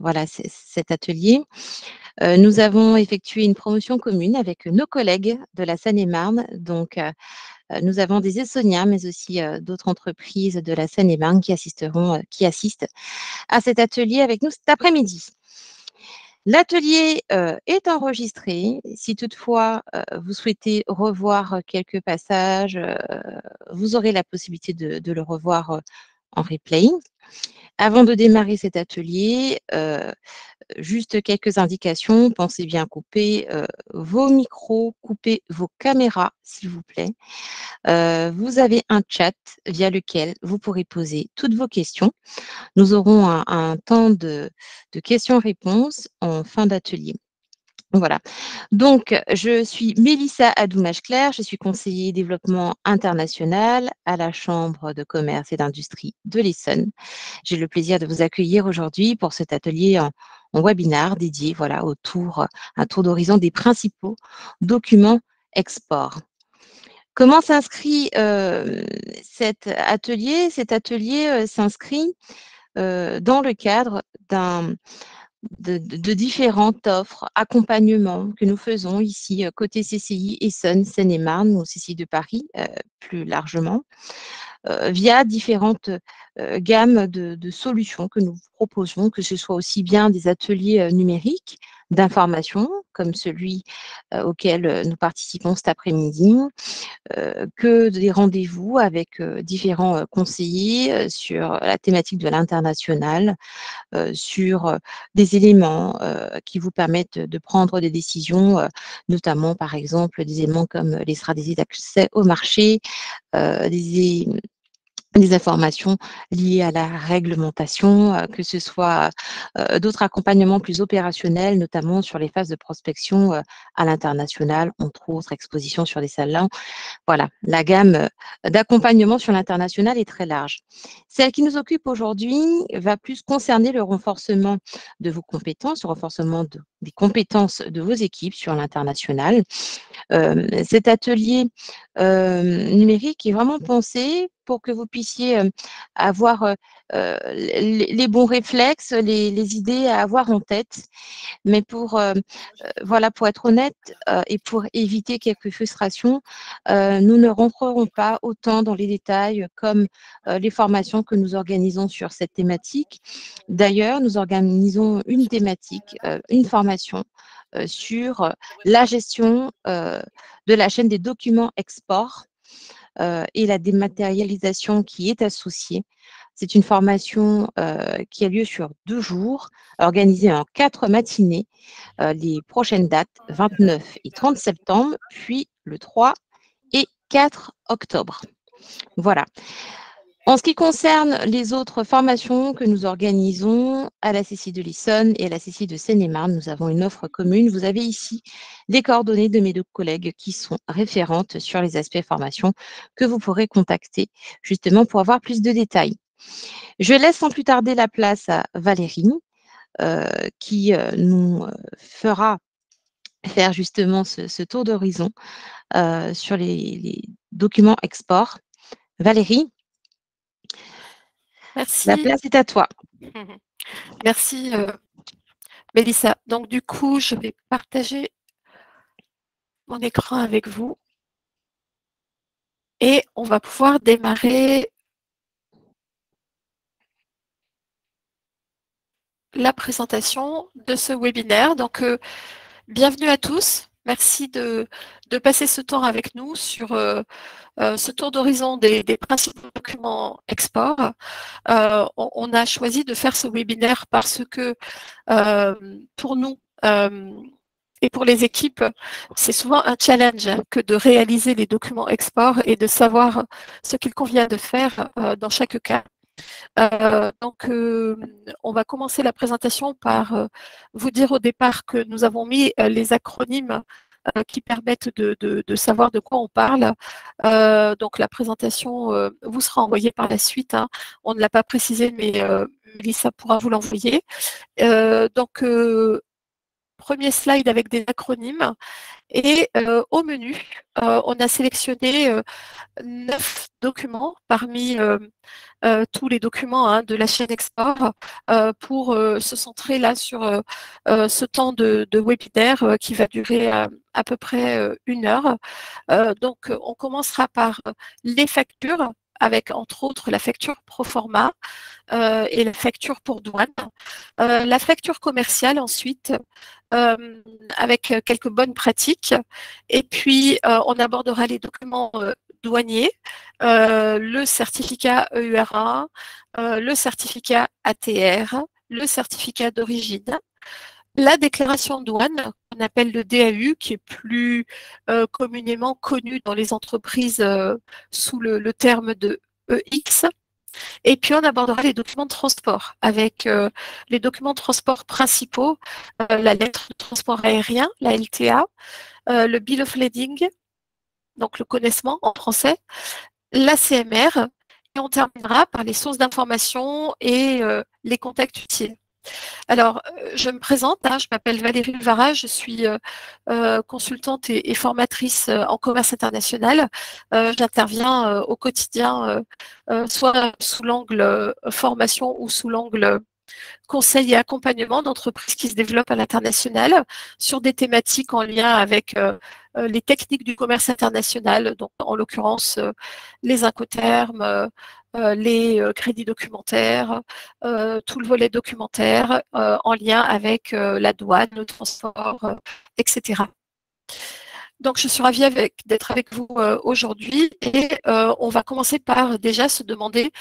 voilà, cet atelier. Nous avons effectué une promotion commune avec nos collègues de la Seine-et-Marne. Donc, nous avons des Essonniens, mais aussi d'autres entreprises de la Seine-et-Marne qui assistent à cet atelier avec nous cet après-midi. L'atelier est enregistré. Si toutefois vous souhaitez revoir quelques passages, vous aurez la possibilité de le revoir en replay. Avant de démarrer cet atelier, juste quelques indications. Pensez bien à couper vos micros, couper vos caméras, s'il vous plaît. Vous avez un chat via lequel vous pourrez poser toutes vos questions. Nous aurons un temps de questions-réponses en fin d'atelier. Voilà. Donc, je suis Mélissa Adoumage-Claire, je suis conseiller développement international à la Chambre de commerce et d'industrie de l'Essonne. J'ai le plaisir de vous accueillir aujourd'hui pour cet atelier en webinaire dédié voilà, un tour d'horizon des principaux documents export. Comment s'inscrit cet atelier? Cet atelier s'inscrit dans le cadre de différentes offres, accompagnements que nous faisons ici côté CCI Essonne, Seine-et-Marne ou CCI de Paris plus largement, via différentes gammes de solutions que nous proposons, que ce soit aussi bien des ateliers numériques d'information, comme celui auquel nous participons cet après-midi, que des rendez-vous avec différents conseillers sur la thématique de l'international, sur des éléments qui vous permettent de prendre des décisions, notamment par exemple des éléments comme les stratégies d'accès au marché, des informations liées à la réglementation, que ce soit d'autres accompagnements plus opérationnels, notamment sur les phases de prospection à l'international, entre autres expositions sur des salons. Voilà, la gamme d'accompagnement sur l'international est très large. Celle qui nous occupe aujourd'hui va plus concerner le renforcement de vos compétences, le renforcement des compétences de vos équipes sur l'international. Cet atelier numérique est vraiment pensé pour que vous puissiez avoir les bons réflexes, les idées à avoir en tête. Mais voilà, pour être honnête et pour éviter quelques frustrations, nous ne rentrerons pas autant dans les détails comme les formations que nous organisons sur cette thématique. D'ailleurs, nous organisons une thématique, une formation sur la gestion de la chaîne des documents export et la dématérialisation qui est associée. C'est une formation qui a lieu sur 2 jours, organisée en 4 matinées. Les prochaines dates, 29 et 30 septembre, puis le 3 et 4 octobre. Voilà. En ce qui concerne les autres formations que nous organisons à la CCI de l'Essonne et à la CCI de Seine-et-Marne, nous avons une offre commune. Vous avez ici les coordonnées de mes 2 collègues qui sont référentes sur les aspects formation que vous pourrez contacter justement pour avoir plus de détails. Je laisse sans plus tarder la place à Valérie qui nous fera faire justement ce tour d'horizon sur les documents export. Valérie, la Merci. place est à toi. Merci, Mélissa. Donc, du coup, je vais partager mon écran avec vous et on va pouvoir démarrer la présentation de ce webinaire. Donc, bienvenue à tous. Merci de passer ce temps avec nous sur ce tour d'horizon des principaux documents export. On a choisi de faire ce webinaire parce que pour nous et pour les équipes, c'est souvent un challenge que de réaliser les documents export et de savoir ce qu'il convient de faire dans chaque cas. Donc, on va commencer la présentation par vous dire au départ que nous avons mis les acronymes qui permettent de savoir de quoi on parle. Donc, la présentation vous sera envoyée par la suite. Hein. On ne l'a pas précisé, mais Mélissa pourra vous l'envoyer. Donc, premier slide avec des acronymes. Et au menu, on a sélectionné 9 documents parmi tous les documents de la chaîne export pour se centrer là sur ce temps de webinaire qui va durer à peu près 1 heure. Donc, on commencera par les factures avec entre autres la facture pro forma et la facture pour douane. La facture commerciale ensuite, avec quelques bonnes pratiques. Et puis, on abordera les documents douaniers, le certificat EUR1, le certificat ATR, le certificat d'origine, la déclaration de douane, qu'on appelle le DAU, qui est plus communément connu dans les entreprises sous le terme de EX. Et puis, on abordera les documents de transport avec les documents de transport principaux, la lettre de transport aérien, la LTA, le Bill of Lading, donc le connaissement en français, la CMR, et on terminera par les sources d'information et les contacts utiles. Alors, je me présente, je m'appelle Valérie Levara, je suis consultante et formatrice en commerce international. J'interviens au quotidien, soit sous l'angle formation ou sous l'angle conseil et accompagnement d'entreprises qui se développent à l'international sur des thématiques en lien avec les techniques du commerce international, donc en l'occurrence les incoterms, les crédits documentaires, tout le volet documentaire en lien avec la douane, le transport, etc. Donc, je suis ravie d'être avec vous aujourd'hui et on va commencer par déjà se demander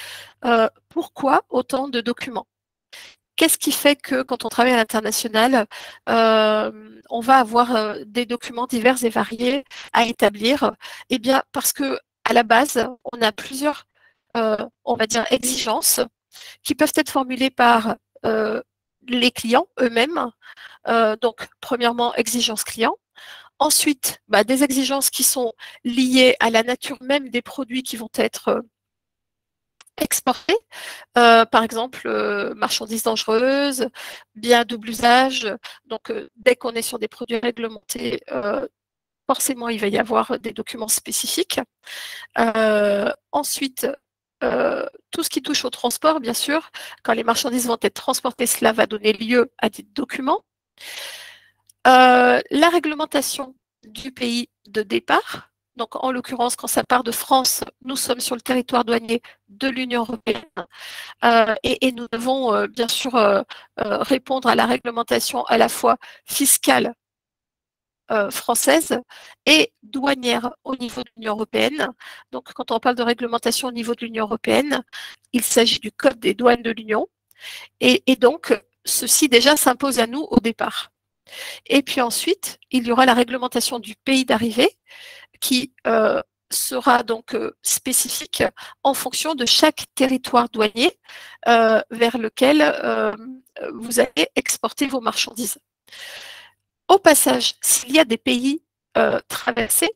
pourquoi autant de documents. Qu'est-ce qui fait que quand on travaille à l'international, on va avoir des documents divers et variés à établir? Eh bien, parce que à la base, on a plusieurs, on va dire, exigences qui peuvent être formulées par les clients eux-mêmes. Donc, premièrement, exigences clients. Ensuite, des exigences qui sont liées à la nature même des produits qui vont être exportés. Par exemple, marchandises dangereuses, biens à double usage. Donc, dès qu'on est sur des produits réglementés, forcément, il va y avoir des documents spécifiques. Ensuite, tout ce qui touche au transport, bien sûr, quand les marchandises vont être transportées, cela va donner lieu à des documents. La réglementation du pays de départ. Donc, en l'occurrence, quand ça part de France, nous sommes sur le territoire douanier de l'Union européenne et nous devons bien sûr répondre à la réglementation à la fois fiscale française et douanière au niveau de l'Union européenne. Donc, quand on parle de réglementation au niveau de l'Union européenne, il s'agit du Code des douanes de l'Union et donc, ceci déjà s'impose à nous au départ. Et puis ensuite, il y aura la réglementation du pays d'arrivée qui sera donc spécifique en fonction de chaque territoire douanier vers lequel vous allez exporter vos marchandises. Au passage, s'il y a des pays traversés,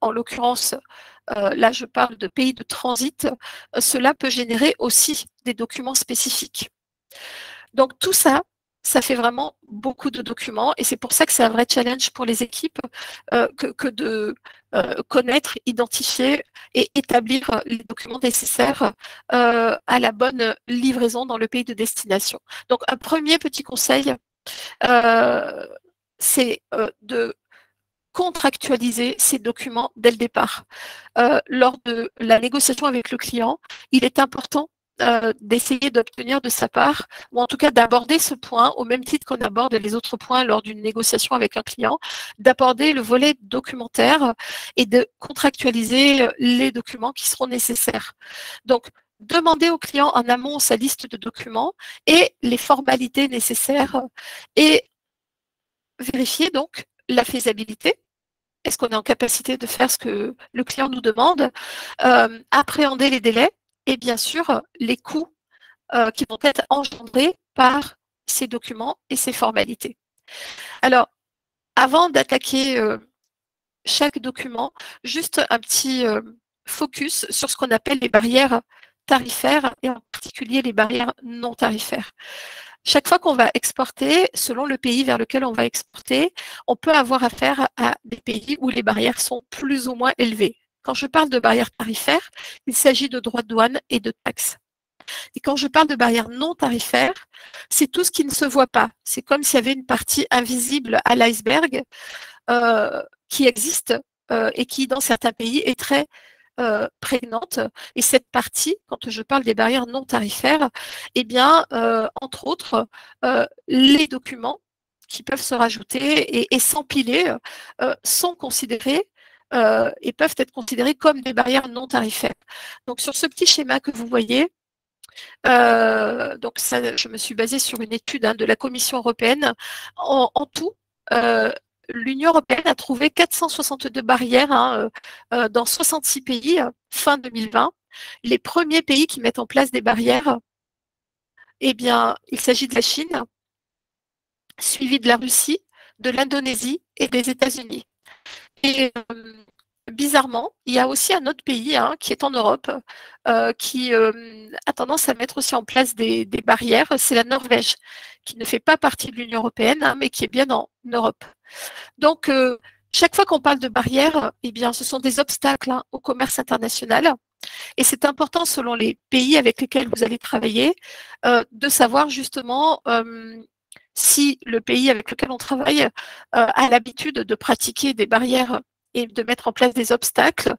en l'occurrence, là je parle de pays de transit, cela peut générer aussi des documents spécifiques. Donc tout ça, ça fait vraiment beaucoup de documents et c'est pour ça que c'est un vrai challenge pour les équipes que de connaître, identifier et établir les documents nécessaires à la bonne livraison dans le pays de destination. Donc un premier petit conseil, c'est de contractualiser ces documents dès le départ. Lors de la négociation avec le client, il est important d'essayer d'obtenir de sa part, ou en tout cas d'aborder ce point au même titre qu'on aborde les autres points lors d'une négociation avec un client, d'aborder le volet documentaire et de contractualiser les documents qui seront nécessaires. Donc, demander au client en amont sa liste de documents et les formalités nécessaires et vérifier donc la faisabilité. Est-ce qu'on est en capacité de faire ce que le client nous demande, appréhender les délais et bien sûr les coûts qui vont être engendrés par ces documents et ces formalités. Alors, avant d'attaquer chaque document, juste un petit focus sur ce qu'on appelle les barrières tarifaires et en particulier les barrières non tarifaires. chaque fois qu'on va exporter, selon le pays vers lequel on va exporter, on peut avoir affaire à des pays où les barrières sont plus ou moins élevées. Quand je parle de barrières tarifaires, il s'agit de droits de douane et de taxes. Et quand je parle de barrières non tarifaires, c'est tout ce qui ne se voit pas. C'est comme s'il y avait une partie invisible à l'iceberg qui existe et qui, dans certains pays, est très prégnante. Et cette partie, quand je parle des barrières non tarifaires, eh bien, entre autres, les documents qui peuvent se rajouter et s'empiler sont considérés et peuvent être considérés comme des barrières non tarifaires. Donc, sur ce petit schéma que vous voyez, donc ça, je me suis basée sur une étude de la Commission européenne. En tout, l'Union européenne a trouvé 462 barrières dans 66 pays fin 2020. Les premiers pays qui mettent en place des barrières, eh bien, il s'agit de la Chine, suivi de la Russie, de l'Indonésie et des États-Unis. Et bizarrement, il y a aussi un autre pays qui est en Europe qui a tendance à mettre aussi en place des barrières. C'est la Norvège, qui ne fait pas partie de l'Union européenne, mais qui est bien en Europe. Donc, chaque fois qu'on parle de barrières, eh bien, ce sont des obstacles au commerce international. Et c'est important, selon les pays avec lesquels vous allez travailler, de savoir justement si le pays avec lequel on travaille a l'habitude de pratiquer des barrières et de mettre en place des obstacles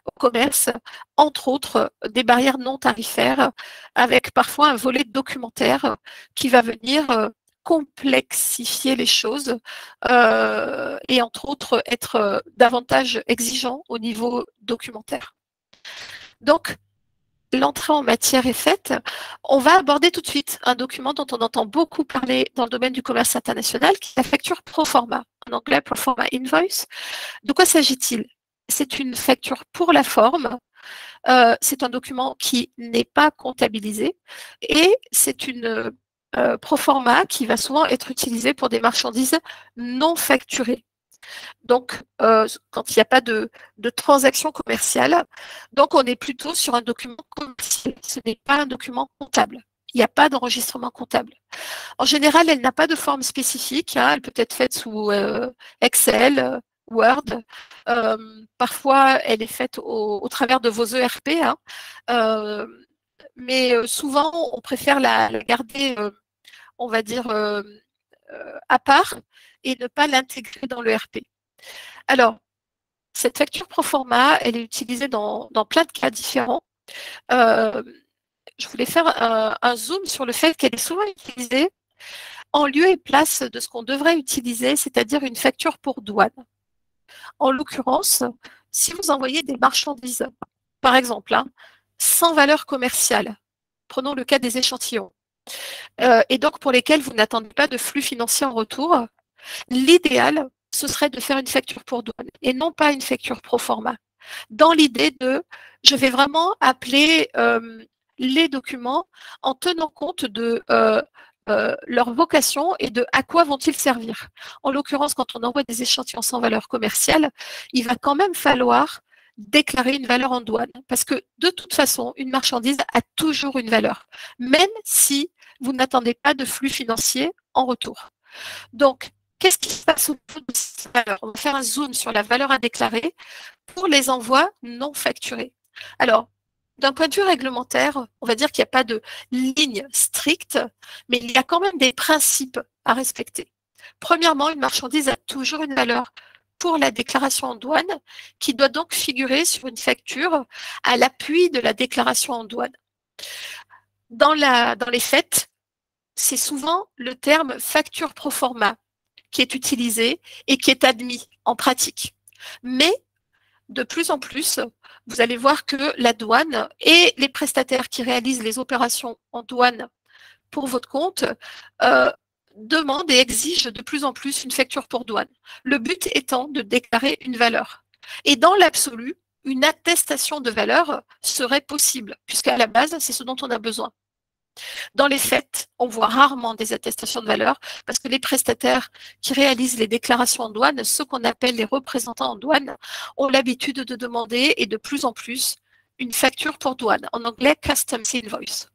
au commerce, entre autres des barrières non tarifaires, avec parfois un volet documentaire qui va venir complexifier les choses et entre autres être davantage exigeant au niveau documentaire. Donc, l'entrée en matière est faite. On va aborder tout de suite un document dont on entend beaucoup parler dans le domaine du commerce international, qui est la facture pro forma, en anglais pro forma invoice. De quoi s'agit-il? C'est une facture pour la forme. C'est un document qui n'est pas comptabilisé et c'est une pro forma qui va souvent être utilisée pour des marchandises non facturées. Donc, quand il n'y a pas de transaction commerciale, donc on est plutôt sur un document commercial. Ce n'est pas un document comptable. Il n'y a pas d'enregistrement comptable. En général, elle n'a pas de forme spécifique. Elle peut être faite sous Excel, Word. Parfois, elle est faite au travers de vos ERP. Mais souvent, on préfère la garder, on va dire, à part et ne pas l'intégrer dans l'ERP. Alors, cette facture pro forma, elle est utilisée dans plein de cas différents. Je voulais faire un zoom sur le fait qu'elle est souvent utilisée en lieu et place de ce qu'on devrait utiliser, c'est-à-dire une facture pour douane. En l'occurrence, si vous envoyez des marchandises, par exemple, sans valeur commerciale, prenons le cas des échantillons, et donc pour lesquels vous n'attendez pas de flux financier en retour, l'idéal, ce serait de faire une facture pour douane et non pas une facture pro forma. Dans l'idée de, je vais vraiment appeler les documents en tenant compte de leur vocation et de à quoi vont-ils servir. En l'occurrence, quand on envoie des échantillons sans valeur commerciale, il va quand même falloir déclarer une valeur en douane parce que de toute façon, une marchandise a toujours une valeur, même si vous n'attendez pas de flux financier en retour. Donc, qu'est-ce qui se passe au niveau de cette valeur? On va faire un zoom sur la valeur à déclarer pour les envois non facturés. Alors, d'un point de vue réglementaire, on va dire qu'il n'y a pas de ligne stricte, mais il y a quand même des principes à respecter. Premièrement, une marchandise a toujours une valeur pour la déclaration en douane, qui doit donc figurer sur une facture à l'appui de la déclaration en douane. Dans les faits, c'est souvent le terme facture pro forma qui est utilisé et qui est admis en pratique. Mais de plus en plus, vous allez voir que la douane et les prestataires qui réalisent les opérations en douane pour votre compte demandent et exigent de plus en plus une facture pour douane. Le but étant de déclarer une valeur. Et dans l'absolu, une attestation de valeur serait possible, puisqu'à la base, c'est ce dont on a besoin. Dans les faits, on voit rarement des attestations de valeur parce que les prestataires qui réalisent les déclarations en douane, ceux qu'on appelle les représentants en douane, ont l'habitude de demander et de plus en plus une facture pour douane, en anglais Customs Invoice.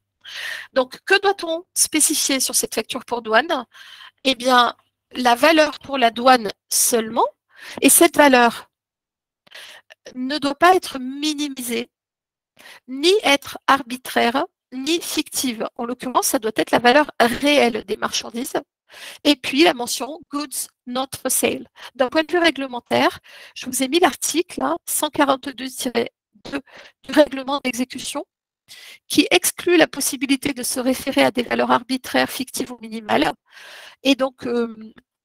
Donc, que doit-on spécifier sur cette facture pour douane? Eh bien, la valeur pour la douane seulement, et cette valeur ne doit pas être minimisée, ni être arbitraire, ni fictive. En l'occurrence, ça doit être la valeur réelle des marchandises. Et puis la mention goods not for sale. D'un point de vue réglementaire, je vous ai mis l'article 142-2 du règlement d'exécution qui exclut la possibilité de se référer à des valeurs arbitraires, fictives ou minimales. Et donc,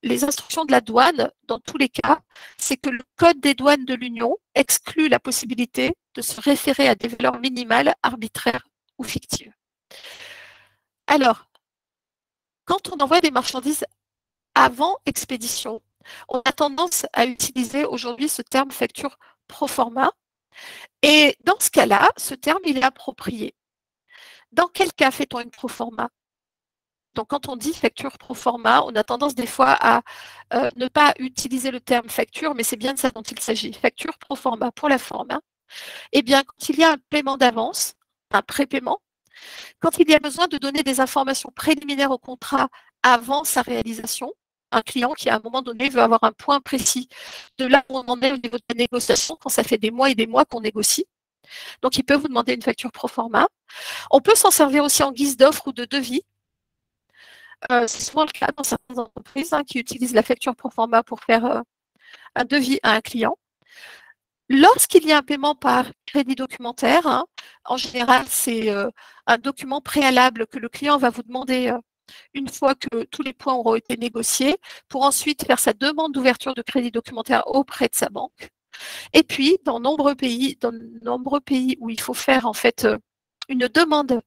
les instructions de la douane, dans tous les cas, c'est que le Code des douanes de l'Union exclut la possibilité de se référer à des valeurs minimales, arbitraires ou fictives. Alors, quand on envoie des marchandises avant expédition, on a tendance à utiliser aujourd'hui ce terme facture pro forma. Et dans ce cas-là, ce terme, il est approprié. Dans quel cas fait-on une pro forma? Donc, quand on dit facture pro forma, on a tendance des fois à ne pas utiliser le terme facture, mais c'est bien de ça dont il s'agit. Facture pro forma pour la forme. Eh bien, quand il y a un paiement d'avance, un prépaiement, quand il y a besoin de donner des informations préliminaires au contrat avant sa réalisation, un client qui à un moment donné veut avoir un point précis de là où on en est au niveau de la négociation, quand ça fait des mois et des mois qu'on négocie. Donc, il peut vous demander une facture pro forma. On peut s'en servir aussi en guise d'offre ou de devis. C'est souvent le cas dans certaines entreprises qui utilisent la facture pro forma pour faire un devis à un client. Lorsqu'il y a un paiement par crédit documentaire, en général, c'est un document préalable que le client va vous demander une fois que tous les points auront été négociés, pour ensuite faire sa demande d'ouverture de crédit documentaire auprès de sa banque. Et puis, dans de nombreux pays où il faut faire en fait une demande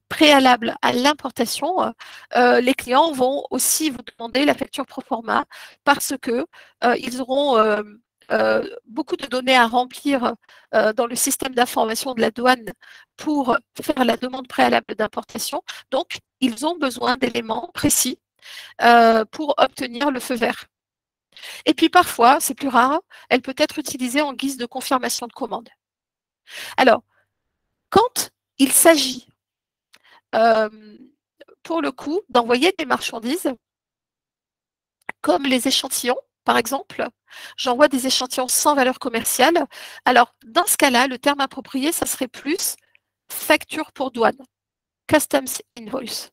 préalable à l'importation, les clients vont aussi vous demander la facture pro forma parce que ils auront beaucoup de données à remplir dans le système d'information de la douane pour faire la demande préalable d'importation. Donc, ils ont besoin d'éléments précis pour obtenir le feu vert. Et puis parfois, c'est plus rare, elle peut être utilisée en guise de confirmation de commande. Alors, quand il s'agit, pour le coup, d'envoyer des marchandises, comme les échantillons, par exemple, j'envoie des échantillons sans valeur commerciale. Alors, dans ce cas-là, le terme approprié, ça serait plus facture pour douane, customs invoice.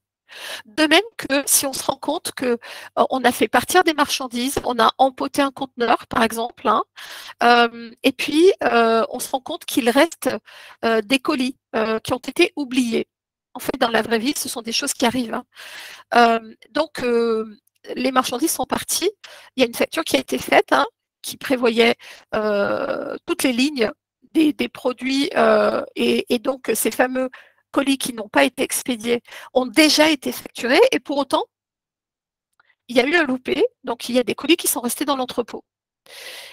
De même que si on se rend compte que on a fait partir des marchandises, on a empoté un conteneur, par exemple, et puis on se rend compte qu'il reste des colis qui ont été oubliés. En fait, dans la vraie vie, ce sont des choses qui arrivent. Donc, les marchandises sont parties. Il y a une facture qui a été faite qui prévoyait toutes les lignes des produits et donc ces fameux colis qui n'ont pas été expédiés ont déjà été facturés et pour autant, il y a eu un loupé, donc il y a des colis qui sont restés dans l'entrepôt.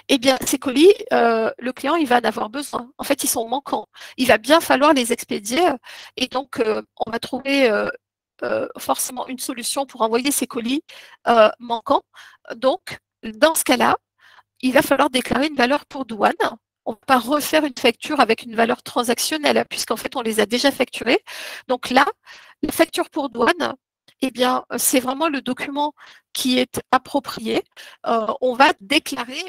Eh bien, ces colis, le client, il va en avoir besoin. En fait, ils sont manquants. Il va bien falloir les expédier et donc, on va trouver forcément une solution pour envoyer ces colis manquants. Donc, dans ce cas-là, il va falloir déclarer une valeur pour douane. On ne peut pas refaire une facture avec une valeur transactionnelle, puisqu'en fait, on les a déjà facturés. Donc là, la facture pour douane, eh bien, c'est vraiment le document qui est approprié. On va déclarer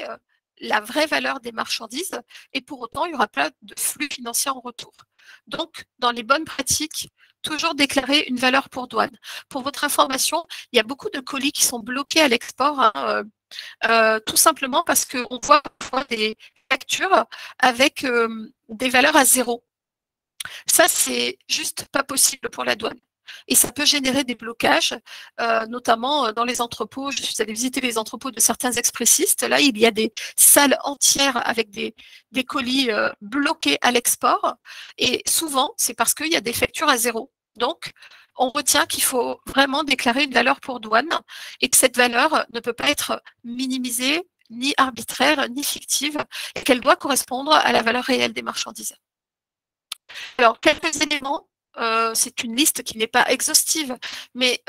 la vraie valeur des marchandises et pour autant, il n'y aura pas de flux financier en retour. Donc, dans les bonnes pratiques, toujours déclarer une valeur pour douane. Pour votre information, il y a beaucoup de colis qui sont bloqués à l'export, tout simplement parce qu'on voit parfois des factures avec des valeurs à zéro. Ça, c'est juste pas possible pour la douane. Et ça peut générer des blocages, notamment dans les entrepôts. Je suis allée visiter les entrepôts de certains expressistes. Là, il y a des salles entières avec des colis bloqués à l'export. Et souvent, c'est parce qu'il y a des factures à zéro. Donc, on retient qu'il faut vraiment déclarer une valeur pour douane et que cette valeur ne peut pas être minimisée, ni arbitraire, ni fictive, et qu'elle doit correspondre à la valeur réelle des marchandises. Alors, quelques éléments, c'est une liste qui n'est pas exhaustive, mais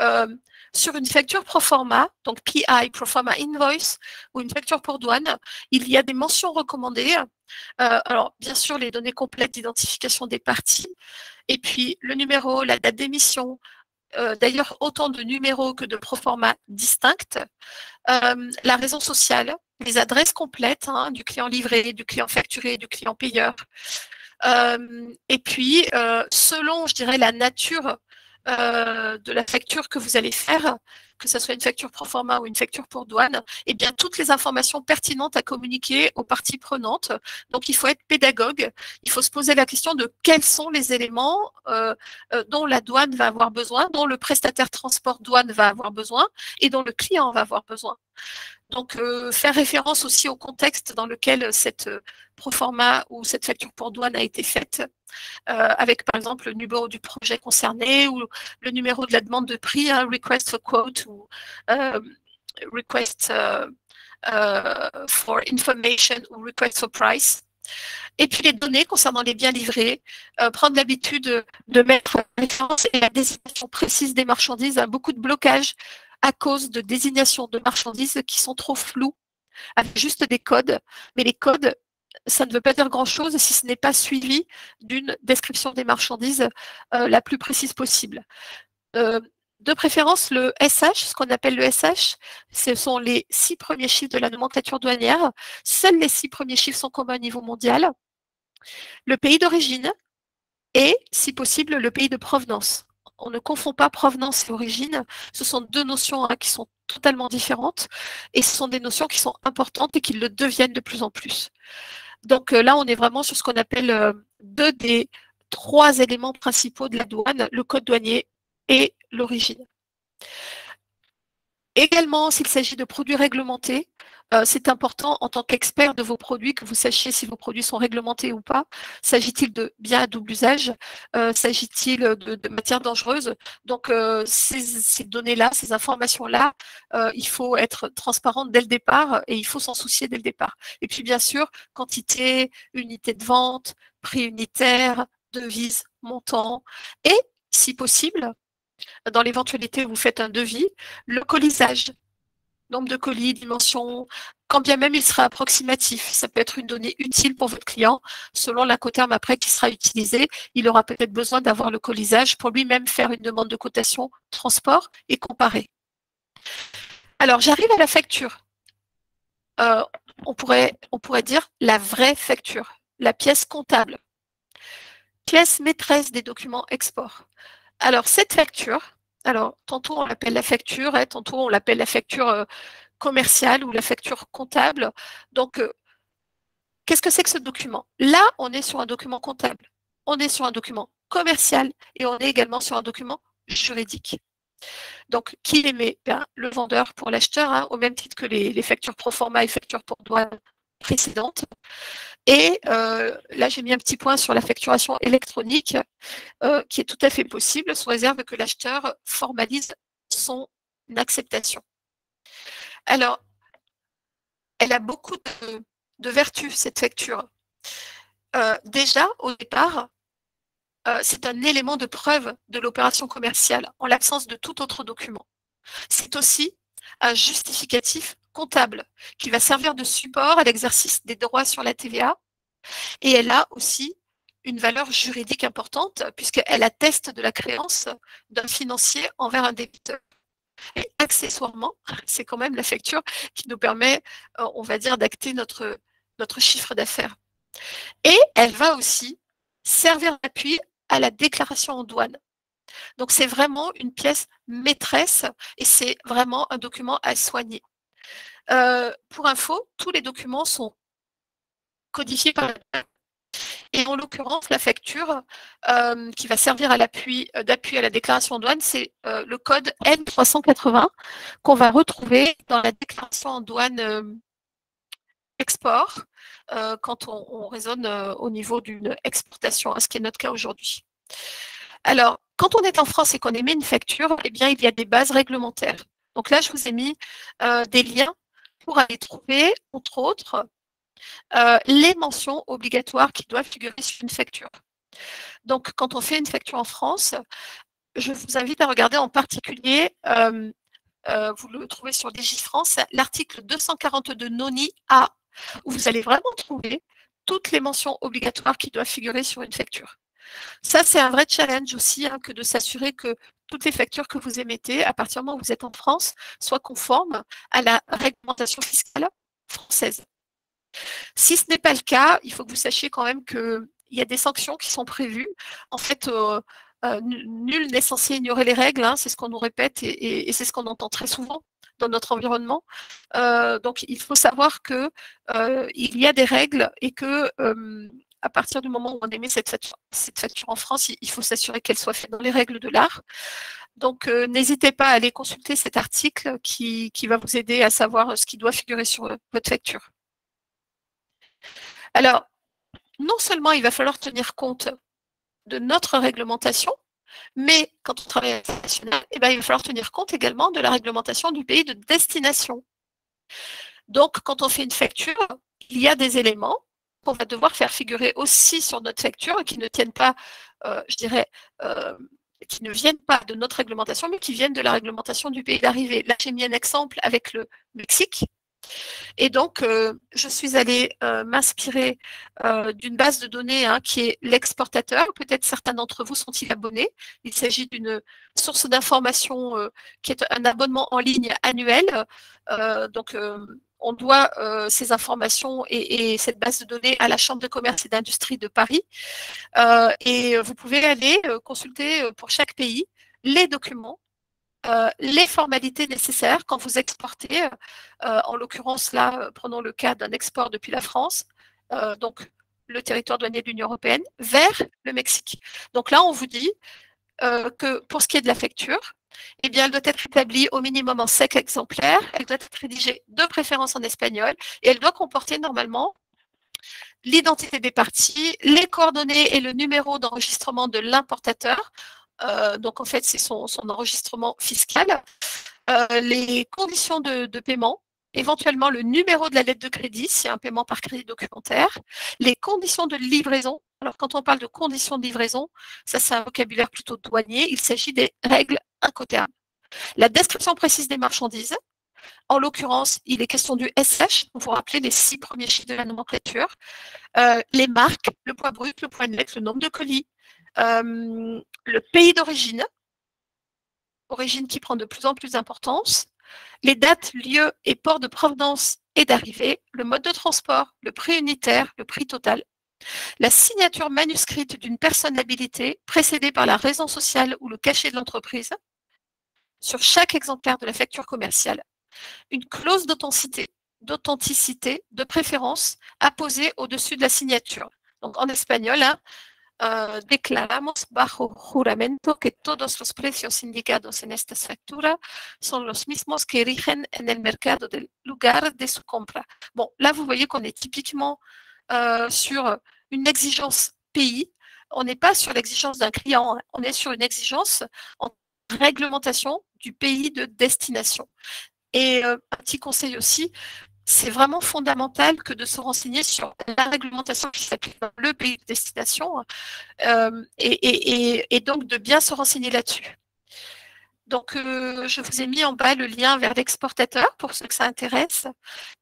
Sur une facture pro forma, donc PI, pro forma invoice, ou une facture pour douane, il y a des mentions recommandées. Alors, bien sûr, les données complètes d'identification des parties, et puis le numéro, la date d'émission, d'ailleurs autant de numéros que de pro forma distincts, la raison sociale, les adresses complètes du client livré, du client facturé, du client payeur. Et puis, selon, je dirais, la nature de la facture que vous allez faire, que ce soit une facture pro forma ou une facture pour douane, eh bien, toutes les informations pertinentes à communiquer aux parties prenantes. Donc, il faut être pédagogue. Il faut se poser la question de quels sont les éléments dont la douane va avoir besoin, dont le prestataire transport douane va avoir besoin et dont le client va avoir besoin. Donc, faire référence aussi au contexte dans lequel cette proforma ou cette facture pour douane a été faite, avec par exemple le numéro du projet concerné ou le numéro de la demande de prix, request for quote ou request for information ou request for price. Et puis les données concernant les biens livrés, prendre l'habitude de mettre la référence et la désignation précise des marchandises. Beaucoup de blocages à cause de désignations de marchandises qui sont trop floues, avec juste des codes. Mais les codes, ça ne veut pas dire grand-chose si ce n'est pas suivi d'une description des marchandises la plus précise possible. De préférence, le SH, ce qu'on appelle le SH, ce sont les 6 premiers chiffres de la nomenclature douanière. Seuls les 6 premiers chiffres sont communs au niveau mondial. Le pays d'origine et, si possible, le pays de provenance. On ne confond pas provenance et origine. Ce sont deux notions qui sont totalement différentes et ce sont des notions qui sont importantes et qui le deviennent de plus en plus. Donc là, on est vraiment sur ce qu'on appelle 2 des 3 éléments principaux de la douane, le code douanier et l'origine. Également, s'il s'agit de produits réglementés, c'est important en tant qu'expert de vos produits que vous sachiez si vos produits sont réglementés ou pas. S'agit-il de biens à double usage? S'agit-il de matières dangereuses? Donc, ces données-là, ces informations-là, il faut être transparent dès le départ et il faut s'en soucier dès le départ. Et puis, bien sûr, quantité, unité de vente, prix unitaire, devise, montant et, si possible, dans l'éventualité où vous faites un devis, le colisage, nombre de colis, dimension, quand bien même il sera approximatif. Ça peut être une donnée utile pour votre client. Selon l'incoterm après qui sera utilisé, il aura peut-être besoin d'avoir le colisage pour lui-même faire une demande de cotation transport et comparer. Alors, j'arrive à la facture. On pourrait dire la vraie facture, la pièce comptable, pièce maîtresse des documents export. Alors, cette facture, tantôt on l'appelle la facture, tantôt on l'appelle la facture commerciale ou la facture comptable. Donc, qu'est-ce que c'est que ce document? Là, on est sur un document comptable, on est sur un document commercial et on est également sur un document juridique. Donc, qui l'émet? Le vendeur pour l'acheteur, au même titre que les factures pro forma et factures pour douane précédentes. Et là, j'ai mis un petit point sur la facturation électronique qui est tout à fait possible sous réserve que l'acheteur formalise son acceptation. Alors, elle a beaucoup de vertus, cette facture. Déjà, au départ, c'est un élément de preuve de l'opération commerciale en l'absence de tout autre document. C'est aussi un justificatif comptable qui va servir de support à l'exercice des droits sur la TVA et elle a aussi une valeur juridique importante puisqu'elle atteste de la créance d'un financier envers un débiteur. Et accessoirement, c'est quand même la facture qui nous permet, on va dire, d'acter notre chiffre d'affaires. Et elle va aussi servir d'appui à la déclaration en douane. Donc, c'est vraiment une pièce maîtresse et c'est vraiment un document à soigner. Pour info, tous les documents sont codifiés par la douane. Et en l'occurrence, la facture qui va servir à d'appui à la déclaration en douane, c'est le code N380 qu'on va retrouver dans la déclaration en douane export quand on raisonne au niveau d'une exportation, ce qui est notre cas aujourd'hui. Alors, quand on est en France et qu'on émet une facture, eh bien, il y a des bases réglementaires. Donc là, je vous ai mis des liens pour aller trouver, entre autres, les mentions obligatoires qui doivent figurer sur une facture. Donc, quand on fait une facture en France, je vous invite à regarder en particulier vous le trouvez sur Légifrance, l'article 242 noni A, où vous allez vraiment trouver toutes les mentions obligatoires qui doivent figurer sur une facture. Ça, c'est un vrai challenge aussi, que de s'assurer que toutes les factures que vous émettez, à partir du moment où vous êtes en France, soient conformes à la réglementation fiscale française. Si ce n'est pas le cas, il faut que vous sachiez quand même qu'il y a des sanctions qui sont prévues. En fait, nul n'est censé ignorer les règles, c'est ce qu'on nous répète et c'est ce qu'on entend très souvent dans notre environnement. Donc, il faut savoir qu'il y a des règles et que à partir du moment où on émet cette facture en France, il faut s'assurer qu'elle soit faite dans les règles de l'art. Donc, n'hésitez pas à aller consulter cet article qui va vous aider à savoir ce qui doit figurer sur votre facture. Alors, non seulement il va falloir tenir compte de notre réglementation, mais quand on travaille à l'international, il va falloir tenir compte également de la réglementation du pays de destination. Donc, quand on fait une facture, il y a des éléments qu'on va devoir faire figurer aussi sur notre facture et qui ne tiennent pas, qui ne viennent pas de notre réglementation, mais qui viennent de la réglementation du pays d'arrivée. Là, j'ai mis un exemple avec le Mexique. Et donc, je suis allée m'inspirer d'une base de données qui est l'exportateur. Peut-être certains d'entre vous sont-ils abonnés. Il s'agit d'une source d'information qui est un abonnement en ligne annuel. Donc, on doit ces informations et cette base de données à la Chambre de commerce et d'industrie de Paris. Et vous pouvez aller consulter pour chaque pays les documents, les formalités nécessaires quand vous exportez. En l'occurrence, là, prenons le cas d'un export depuis la France, donc le territoire douanier de l'Union européenne, vers le Mexique. Donc là, on vous dit que pour ce qui est de la facture, eh bien, elle doit être établie au minimum en 5 exemplaires, elle doit être rédigée de préférence en espagnol et elle doit comporter normalement l'identité des parties, les coordonnées et le numéro d'enregistrement de l'importateur. Donc, en fait, c'est son enregistrement fiscal, les conditions de paiement, éventuellement le numéro de la lettre de crédit, si un paiement par crédit documentaire, les conditions de livraison. Alors, quand on parle de conditions de livraison, ça, c'est un vocabulaire plutôt douanier. Il s'agit des règles Incoterms. La description précise des marchandises. En l'occurrence, il est question du SH. Vous vous rappelez les 6 premiers chiffres de la nomenclature. Les marques, le poids brut, le poids net, le nombre de colis, le pays d'origine, origine qui prend de plus en plus d'importance, les dates, lieux et ports de provenance et d'arrivée, le mode de transport, le prix unitaire, le prix total, la signature manuscrite d'une personne habilitée précédée par la raison sociale ou le cachet de l'entreprise, sur chaque exemplaire de la facture commerciale, une clause d'authenticité, de préférence, apposée au-dessus de la signature. Donc en espagnol, declaramos bajo juramento que todos los precios indicados en esta factura son los mismos que rigen en el mercado del lugar de su compra. Bon, là, vous voyez qu'on est typiquement sur une exigence pays. On n'est pas sur l'exigence d'un client, on est sur une exigence en réglementation du pays de destination. Et un petit conseil aussi, c'est vraiment fondamental que de se renseigner sur la réglementation qui s'applique dans le pays de destination et donc de bien se renseigner là-dessus. Donc, je vous ai mis en bas le lien vers l'exportateur pour ceux que ça intéresse.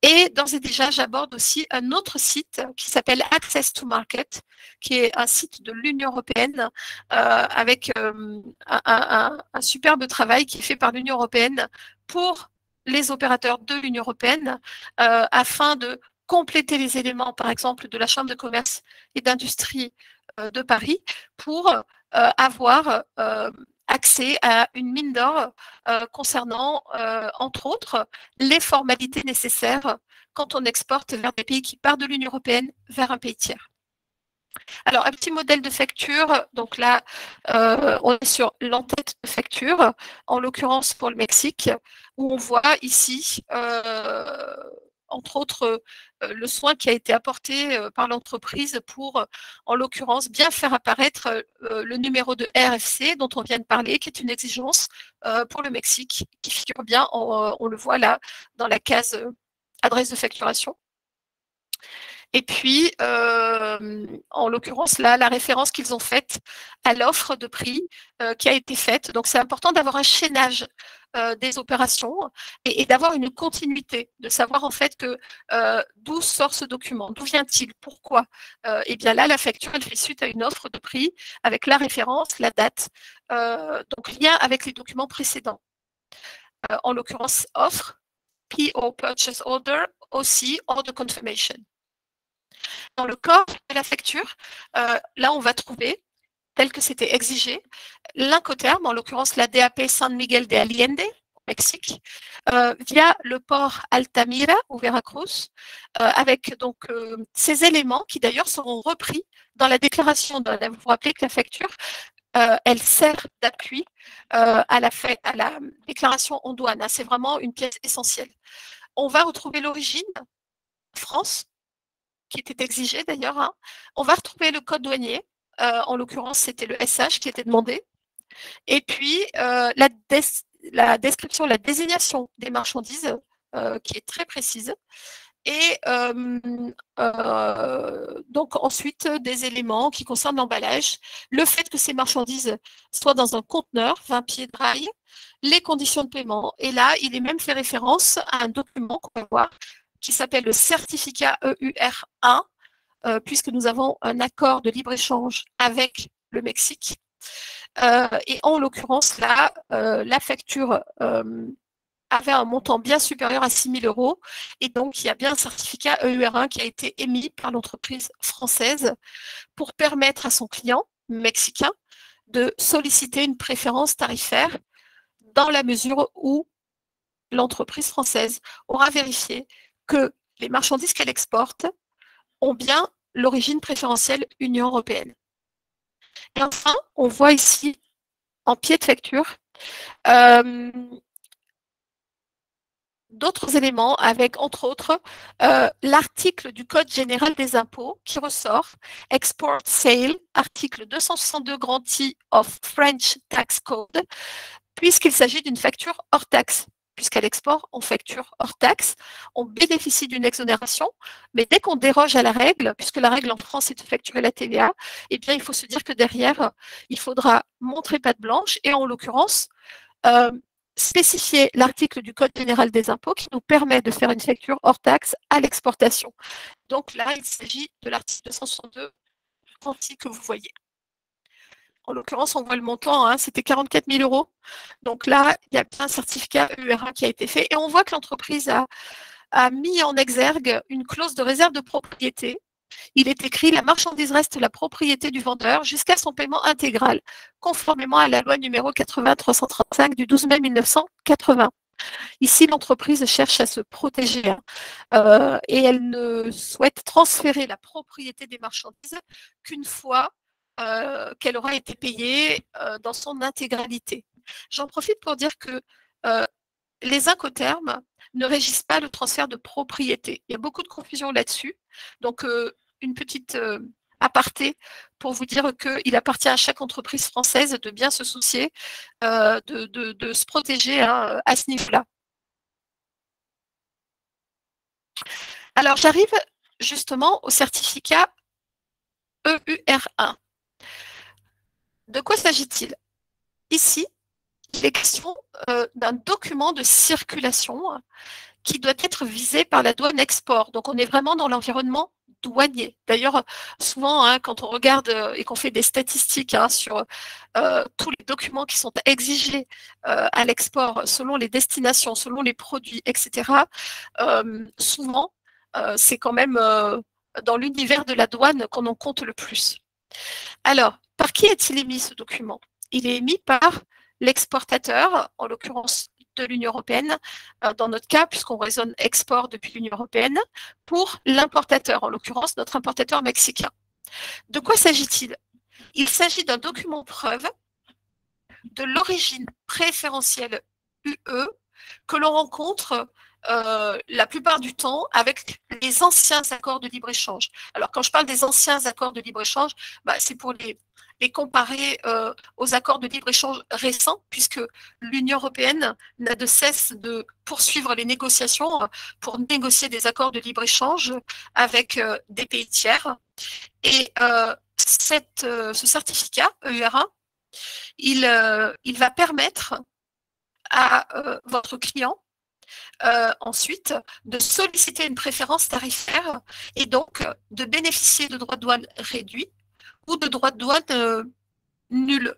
Et d'ores et déjà, j'aborde aussi un autre site qui s'appelle Access to Market, qui est un site de l'Union européenne avec un superbe travail qui est fait par l'Union européenne pour les opérateurs de l'Union européenne afin de compléter les éléments, par exemple, de la Chambre de commerce et d'industrie de Paris pour avoir accès à une mine d'or concernant, entre autres, les formalités nécessaires quand on exporte vers des pays qui partent de l'Union européenne vers un pays tiers. Alors, un petit modèle de facture. Donc là, on est sur l'entête de facture, en l'occurrence pour le Mexique, où on voit ici, entre autres, le soin qui a été apporté par l'entreprise pour, en l'occurrence, bien faire apparaître le numéro de RFC dont on vient de parler, qui est une exigence pour le Mexique, qui figure bien, on le voit là, dans la case adresse de facturation. Et puis, en l'occurrence, là, la référence qu'ils ont faite à l'offre de prix qui a été faite. Donc, c'est important d'avoir un chaînage des opérations et d'avoir une continuité, de savoir en fait que d'où sort ce document, d'où vient-il, pourquoi. Et bien là, la facture, elle fait suite à une offre de prix avec la référence, la date, donc lien avec les documents précédents. En l'occurrence, offre, PO, Purchase Order, aussi Order Confirmation. Dans le corps de la facture, là, on va trouver, tel que c'était exigé, l'Incoterm, en l'occurrence la DAP San Miguel de Allende, au Mexique, via le port Altamira ou Veracruz, avec donc ces éléments qui d'ailleurs seront repris dans la déclaration. Vous vous rappelez que la facture, elle sert d'appui à la déclaration en douane. Hein, c'est vraiment une pièce essentielle. On va retrouver l'origine, France, qui était exigé d'ailleurs. Hein. On va retrouver le code douanier. En l'occurrence, c'était le SH qui était demandé. Et puis, la description, la désignation des marchandises qui est très précise. Et donc ensuite, des éléments qui concernent l'emballage, le fait que ces marchandises soient dans un conteneur, 20 pieds de rail, les conditions de paiement. Et là, il est même fait référence à un document qu'on va voir qui s'appelle le certificat EUR1, puisque nous avons un accord de libre-échange avec le Mexique. Et en l'occurrence, là, la facture avait un montant bien supérieur à 6 000 euros. Et donc, il y a bien un certificat EUR1 qui a été émis par l'entreprise française pour permettre à son client mexicain de solliciter une préférence tarifaire dans la mesure où l'entreprise française aura vérifié que les marchandises qu'elle exporte ont bien l'origine préférentielle Union européenne. Et enfin, on voit ici, en pied de facture, d'autres éléments avec, entre autres, l'article du Code général des impôts qui ressort, Export Sale, article 262 grand I of French Tax Code, puisqu'il s'agit d'une facture hors taxe. Puisqu'à l'export, on facture hors taxe, on bénéficie d'une exonération, mais dès qu'on déroge à la règle, puisque la règle en France est de facturer la TVA, eh bien, il faut se dire que derrière, il faudra montrer patte blanche et en l'occurrence, spécifier l'article du Code général des impôts qui nous permet de faire une facture hors taxe à l'exportation. Donc là, il s'agit de l'article 262 que vous voyez. En l'occurrence, on voit le montant, hein, c'était 44 000 euros. Donc là, il y a bien un certificat EUR1 qui a été fait. Et on voit que l'entreprise a mis en exergue une clause de réserve de propriété. Il est écrit « La marchandise reste la propriété du vendeur jusqu'à son paiement intégral, conformément à la loi numéro 80-335 du 12 mai 1980 ». Ici, l'entreprise cherche à se protéger et elle ne souhaite transférer la propriété des marchandises qu'une fois qu'elle aura été payée dans son intégralité. J'en profite pour dire que les incoterms ne régissent pas le transfert de propriété. Il y a beaucoup de confusion là-dessus. Donc, une petite aparté pour vous dire qu'il appartient à chaque entreprise française de bien se soucier de se protéger hein, à ce niveau-là. Alors, j'arrive justement au certificat EUR1. De quoi s'agit-il? Ici, il est question d'un document de circulation qui doit être visé par la douane export. Donc, on est vraiment dans l'environnement douanier. D'ailleurs, souvent, hein, quand on regarde et qu'on fait des statistiques hein, sur tous les documents qui sont exigés à l'export selon les destinations, selon les produits, etc., souvent, c'est quand même dans l'univers de la douane qu'on en compte le plus. Alors, par qui est-il émis ce document? Il est émis par l'exportateur, en l'occurrence de l'Union européenne, dans notre cas, puisqu'on raisonne export depuis l'Union européenne, pour l'importateur, en l'occurrence notre importateur mexicain. De quoi s'agit-il? Il s'agit d'un document preuve de l'origine préférentielle UE que l'on rencontre la plupart du temps avec les anciens accords de libre-échange. Alors, quand je parle des anciens accords de libre-échange, bah, c'est pour les comparer aux accords de libre-échange récents, puisque l'Union européenne n'a de cesse de poursuivre les négociations pour négocier des accords de libre-échange avec des pays tiers. Et ce certificat EUR1, il va permettre à votre client ensuite de solliciter une préférence tarifaire et donc de bénéficier de droits de douane réduits ou de droits de douane nuls.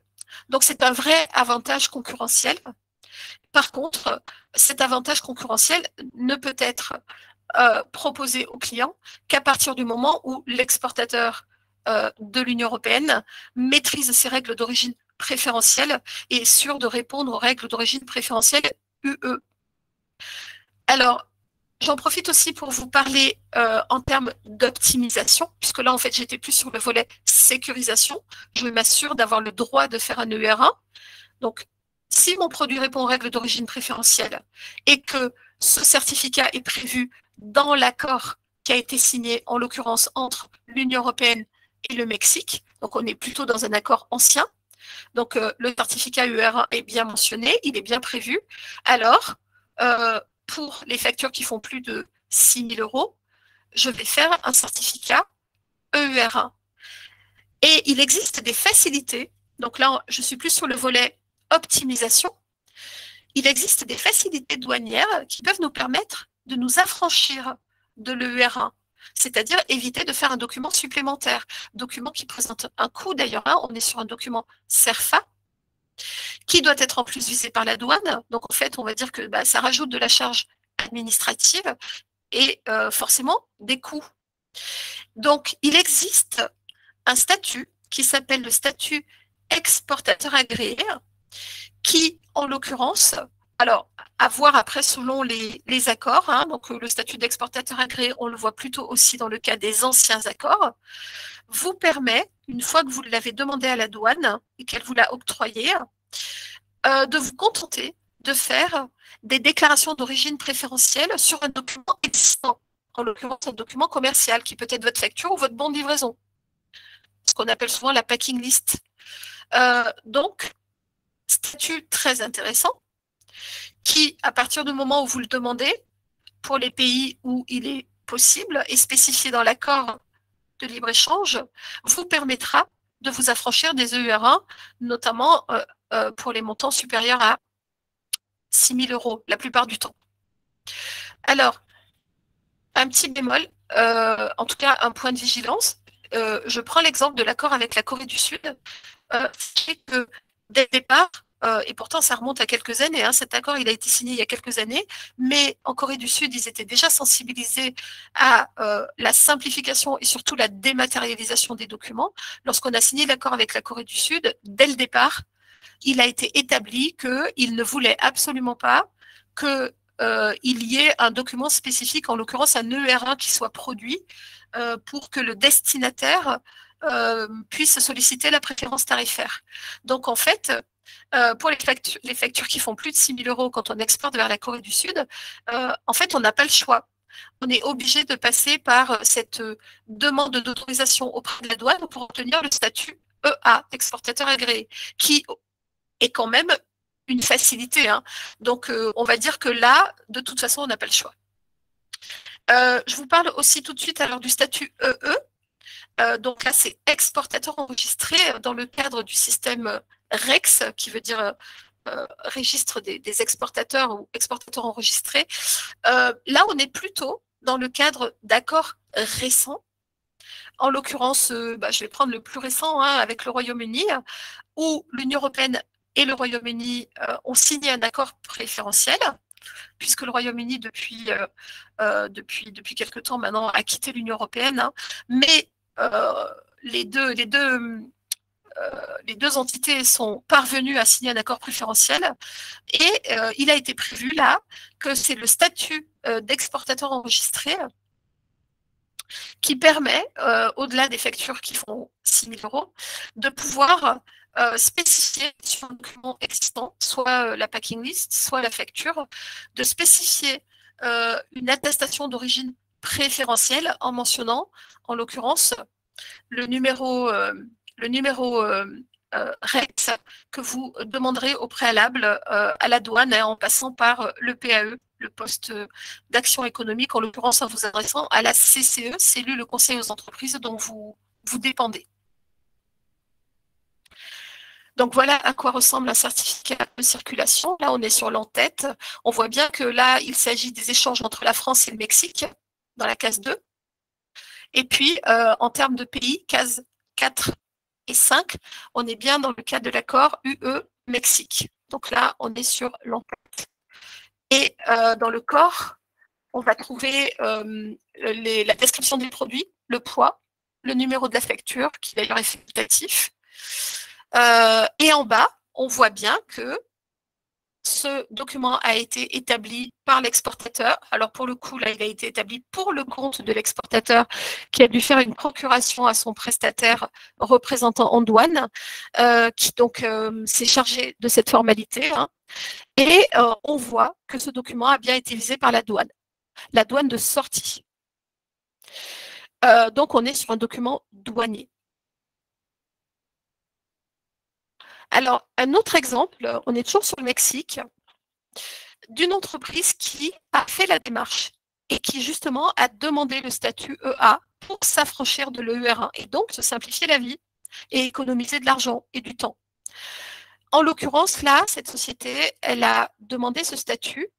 Donc c'est un vrai avantage concurrentiel. Par contre, cet avantage concurrentiel ne peut être proposé au client qu'à partir du moment où l'exportateur de l'Union européenne maîtrise ses règles d'origine préférentielle et est sûr de répondre aux règles d'origine préférentielle UE. Alors, j'en profite aussi pour vous parler en termes d'optimisation, puisque là, en fait, j'étais plus sur le volet sécurisation. Je m'assure d'avoir le droit de faire un EUR1. Donc, si mon produit répond aux règles d'origine préférentielle et que ce certificat est prévu dans l'accord qui a été signé, en l'occurrence, entre l'Union européenne et le Mexique, donc on est plutôt dans un accord ancien, donc le certificat EUR1 est bien mentionné, il est bien prévu, alors pour les factures qui font plus de 6 000 euros, je vais faire un certificat EUR1. Et il existe des facilités, donc là je suis plus sur le volet optimisation, il existe des facilités douanières qui peuvent nous permettre de nous affranchir de l'EUR1, c'est-à-dire éviter de faire un document supplémentaire, document qui présente un coût d'ailleurs, hein, on est sur un document CERFA, qui doit être en plus visé par la douane, donc en fait on va dire que ça rajoute de la charge administrative et forcément des coûts. Donc il existe un statut qui s'appelle le statut exportateur agréé, qui, en l'occurrence, alors à voir après selon les accords, hein, donc le statut d'exportateur agréé, on le voit plutôt aussi dans le cas des anciens accords, vous permet, une fois que vous l'avez demandé à la douane et qu'elle vous l'a octroyé, de vous contenter de faire des déclarations d'origine préférentielle sur un document existant, en l'occurrence un document commercial qui peut être votre facture ou votre bon de livraison, ce qu'on appelle souvent la packing list. Donc, statut très intéressant qui, à partir du moment où vous le demandez, pour les pays où il est possible et spécifié dans l'accord de libre-échange, vous permettra de vous affranchir des EUR1, notamment pour les montants supérieurs à 6 000 euros la plupart du temps. Alors, un petit bémol, en tout cas un point de vigilance, je prends l'exemple de l'accord avec la Corée du Sud. Sachez que dès le départ, et pourtant ça remonte à quelques années, hein, cet accord il a été signé il y a quelques années, mais en Corée du Sud, ils étaient déjà sensibilisés à la simplification et surtout la dématérialisation des documents. Lorsqu'on a signé l'accord avec la Corée du Sud, dès le départ, il a été établi qu'ils ne voulaient absolument pas qu'il y ait un document spécifique, en l'occurrence un EUR1 qui soit produit pour que le destinataire puisse solliciter la préférence tarifaire. Donc en fait, pour les factures qui font plus de 6 000 euros quand on exporte vers la Corée du Sud, en fait, on n'a pas le choix. On est obligé de passer par cette demande d'autorisation auprès de la douane pour obtenir le statut EA, exportateur agréé, qui est quand même une facilité, hein. Donc, on va dire que là, de toute façon, on n'a pas le choix. Je vous parle aussi tout de suite alors du statut EE. Donc là, c'est exportateur enregistré dans le cadre du système REX, qui veut dire registre des exportateurs ou exportateurs enregistrés. Là, on est plutôt dans le cadre d'accords récents. En l'occurrence, je vais prendre le plus récent, hein, avec le Royaume-Uni, où l'Union européenne et le Royaume-Uni ont signé un accord préférentiel, puisque le Royaume-Uni, depuis quelque temps maintenant, a quitté l'Union européenne, hein, mais les deux entités sont parvenues à signer un accord préférentiel et il a été prévu là que c'est le statut d'exportateur enregistré qui permet, au-delà des factures qui font 6 000 euros, de pouvoir spécifier sur un document existant, soit la packing list, soit la facture, de spécifier une attestation d'origine préférentielle en mentionnant, en l'occurrence, le numéro REX que vous demanderez au préalable à la douane en passant par le PAE, le poste d'action économique, en l'occurrence en vous adressant à la CCE, cellule le conseil aux entreprises dont vous dépendez. Donc voilà à quoi ressemble un certificat de circulation. Là, on est sur l'en-tête. On voit bien que là, il s'agit des échanges entre la France et le Mexique, dans la case 2. Et puis, en termes de pays, case 4 et 5, on est bien dans le cadre de l'accord UE-Mexique. Donc là, on est sur l'en-tête. Et dans le corps, on va trouver la description du produit, le poids, le numéro de la facture, qui d'ailleurs est facultatif. Et en bas, on voit bien que ce document a été établi par l'exportateur. Alors pour le coup, là, il a été établi pour le compte de l'exportateur qui a dû faire une procuration à son prestataire représentant en douane, qui donc s'est chargé de cette formalité. Hein. Et on voit que ce document a bien été visé par la douane de sortie. Donc on est sur un document douanier. Alors, un autre exemple, on est toujours sur le Mexique, d'une entreprise qui a fait la démarche et qui justement a demandé le statut EA pour s'affranchir de l'EUR1 et donc se simplifier la vie et économiser de l'argent et du temps. En l'occurrence, là, cette société, elle a demandé ce statut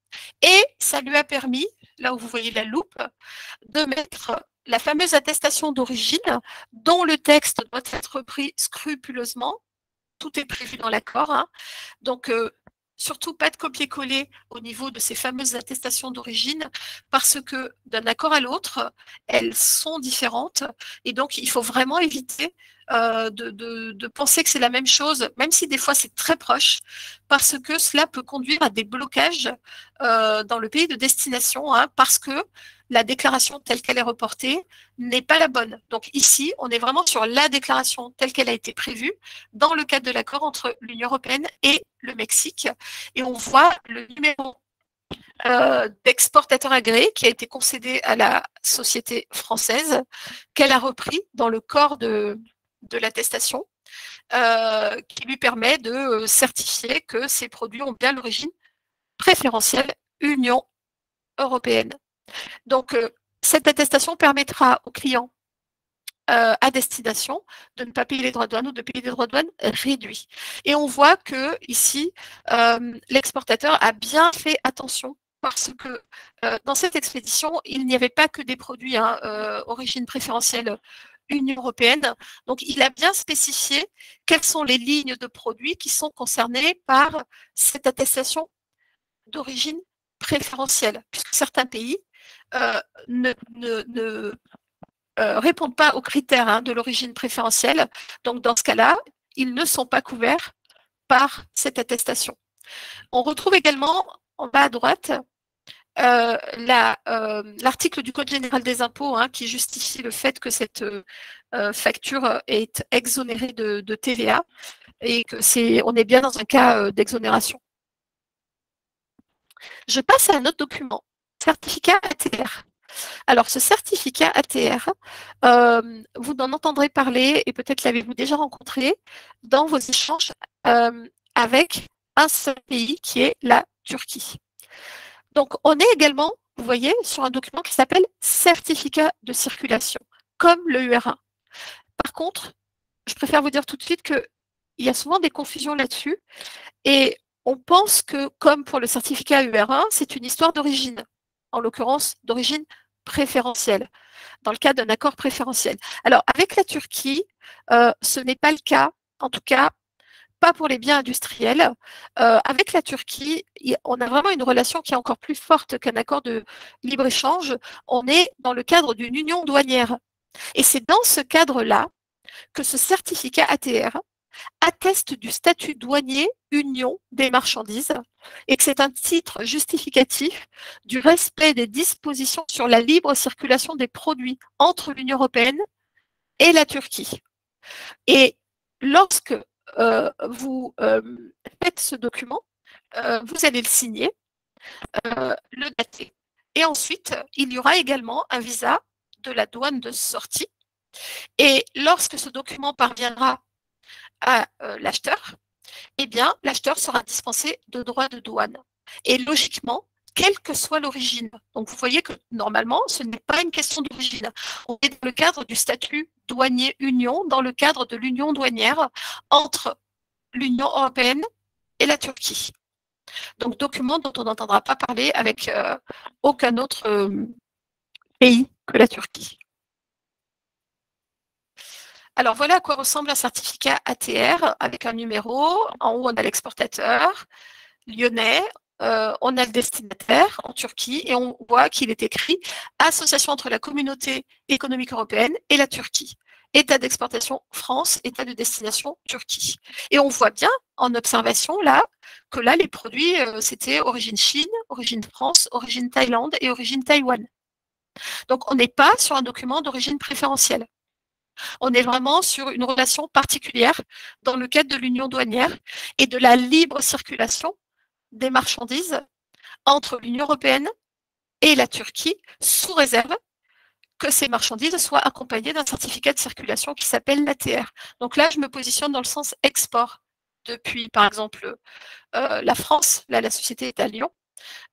et ça lui a permis, là où vous voyez la loupe, de mettre la fameuse attestation d'origine dont le texte doit être repris scrupuleusement. Tout est prévu dans l'accord. Hein. Donc, surtout pas de copier-coller au niveau de ces fameuses attestations d'origine parce que d'un accord à l'autre, elles sont différentes et donc il faut vraiment éviter de penser que c'est la même chose, même si des fois c'est très proche, parce que cela peut conduire à des blocages dans le pays de destination, hein, parce que la déclaration telle qu'elle est reportée n'est pas la bonne. Donc ici, on est vraiment sur la déclaration telle qu'elle a été prévue dans le cadre de l'accord entre l'Union européenne et le Mexique. Et on voit le numéro d'exportateur agréé qui a été concédé à la société française, qu'elle a repris dans le corps de l'attestation, qui lui permet de certifier que ces produits ont bien l'origine préférentielle Union européenne. Donc, cette attestation permettra aux clients à destination de ne pas payer les droits de douane ou de payer des droits de douane réduits. Et on voit que ici, l'exportateur a bien fait attention parce que dans cette expédition, il n'y avait pas que des produits origine préférentielle Union européenne. Donc, il a bien spécifié quelles sont les lignes de produits qui sont concernées par cette attestation d'origine préférentielle, puisque certains pays ne répondent pas aux critères de l'origine préférentielle. Donc, dans ce cas-là, ils ne sont pas couverts par cette attestation. On retrouve également en bas à droite l'article du Code général des impôts qui justifie le fait que cette facture est exonérée de TVA et que on est bien dans un cas d'exonération. Je passe à un autre document, certificat ATR. Alors, ce certificat ATR, vous en entendrez parler et peut-être l'avez-vous déjà rencontré dans vos échanges avec un seul pays qui est la Turquie. Donc, on est également, vous voyez, sur un document qui s'appelle certificat de circulation, comme le UR1. Par contre, je préfère vous dire tout de suite qu'il y a souvent des confusions là-dessus et on pense que, comme pour le certificat UR1, c'est une histoire d'origine, en l'occurrence d'origine préférentielle, dans le cadre d'un accord préférentiel. Alors, avec la Turquie, ce n'est pas le cas, en tout cas, pas pour les biens industriels. Avec la Turquie, on a vraiment une relation qui est encore plus forte qu'un accord de libre-échange. On est dans le cadre d'une union douanière. Et c'est dans ce cadre-là que ce certificat ATR atteste du statut douanier union des marchandises et que c'est un titre justificatif du respect des dispositions sur la libre circulation des produits entre l'Union européenne et la Turquie. Et lorsque vous faites ce document, vous allez le signer, le dater Et ensuite, il y aura également un visa de la douane de sortie. Et lorsque ce document parviendra à l'acheteur, eh bien, l'acheteur sera dispensé de droits de douane. Et logiquement, quelle que soit l'origine. Donc, vous voyez que normalement, ce n'est pas une question d'origine. On est dans le cadre du statut douanier Union, dans le cadre de l'union douanière entre l'Union européenne et la Turquie. Donc, document dont on n'entendra pas parler avec aucun autre pays que la Turquie. Alors, voilà à quoi ressemble un certificat ATR avec un numéro. En haut, on a l'exportateur lyonnais. On a le destinataire en Turquie et on voit qu'il est écrit Association entre la communauté économique européenne et la Turquie. État d'exportation France, état de destination Turquie. Et on voit bien en observation là que là les produits c'était origine Chine, origine France, origine Thaïlande et origine Taïwan. Donc on n'est pas sur un document d'origine préférentielle. On est vraiment sur une relation particulière dans le cadre de l'union douanière et de la libre circulation des marchandises entre l'Union européenne et la Turquie, sous réserve que ces marchandises soient accompagnées d'un certificat de circulation qui s'appelle l'ATR. Donc là, je me positionne dans le sens export depuis, par exemple, la France, là, la société est à Lyon,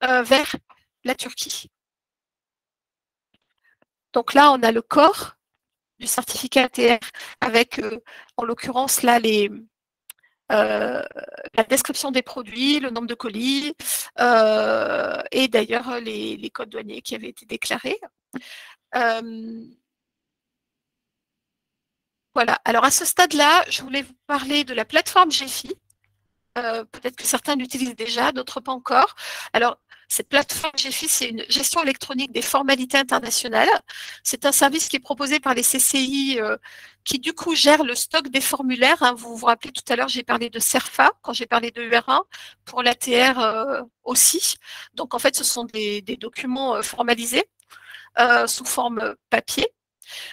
vers la Turquie. Donc là, on a le corps du certificat ATR avec, en l'occurrence, là, la description des produits, le nombre de colis et d'ailleurs les codes douaniers qui avaient été déclarés. Voilà. Alors à ce stade-là, je voulais vous parler de la plateforme GEFI. Peut-être que certains l'utilisent déjà, d'autres pas encore. Alors, cette plateforme GEFI, c'est une gestion électronique des formalités internationales. C'est un service qui est proposé par les CCI qui, du coup, gère le stock des formulaires. Hein. Vous vous rappelez tout à l'heure, j'ai parlé de CERFA quand j'ai parlé de UR1, pour l'ATR aussi. Donc, en fait, ce sont des documents formalisés sous forme papier.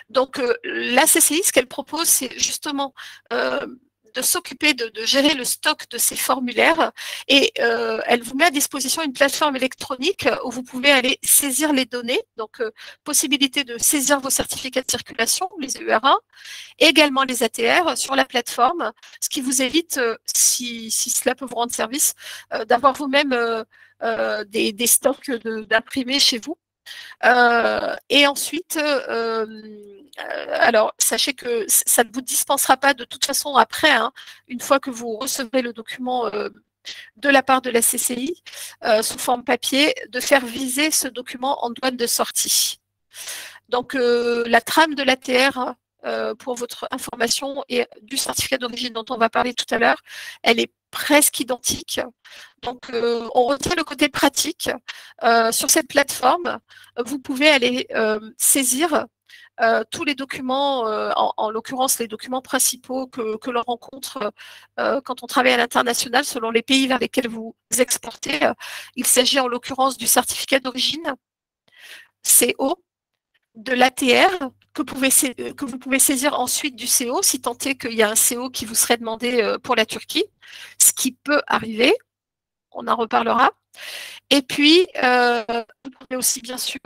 Donc, la CCI, ce qu'elle propose, c'est justement de s'occuper de gérer le stock de ces formulaires et elle vous met à disposition une plateforme électronique où vous pouvez aller saisir les données, donc possibilité de saisir vos certificats de circulation, les EUR1, et également les ATR sur la plateforme, ce qui vous évite, si cela peut vous rendre service, d'avoir vous-même des stocks d'imprimés chez vous. Et ensuite, alors sachez que ça ne vous dispensera pas de toute façon après, hein, une fois que vous recevrez le document de la part de la CCI sous forme papier, de faire viser ce document en douane de sortie. Donc la trame de l'ATR, pour votre information, et du certificat d'origine dont on va parler tout à l'heure, elle est presque identique. Donc, on retient le côté pratique. Sur cette plateforme, vous pouvez aller saisir tous les documents, en l'occurrence les documents principaux que l'on rencontre quand on travaille à l'international selon les pays vers lesquels vous exportez. Il s'agit en l'occurrence du certificat d'origine, CO, de l'ATR que vous pouvez saisir ensuite du CO, si tant est qu'il y a un CO qui vous serait demandé pour la Turquie, ce qui peut arriver, on en reparlera. Et puis, vous pouvez aussi bien sûr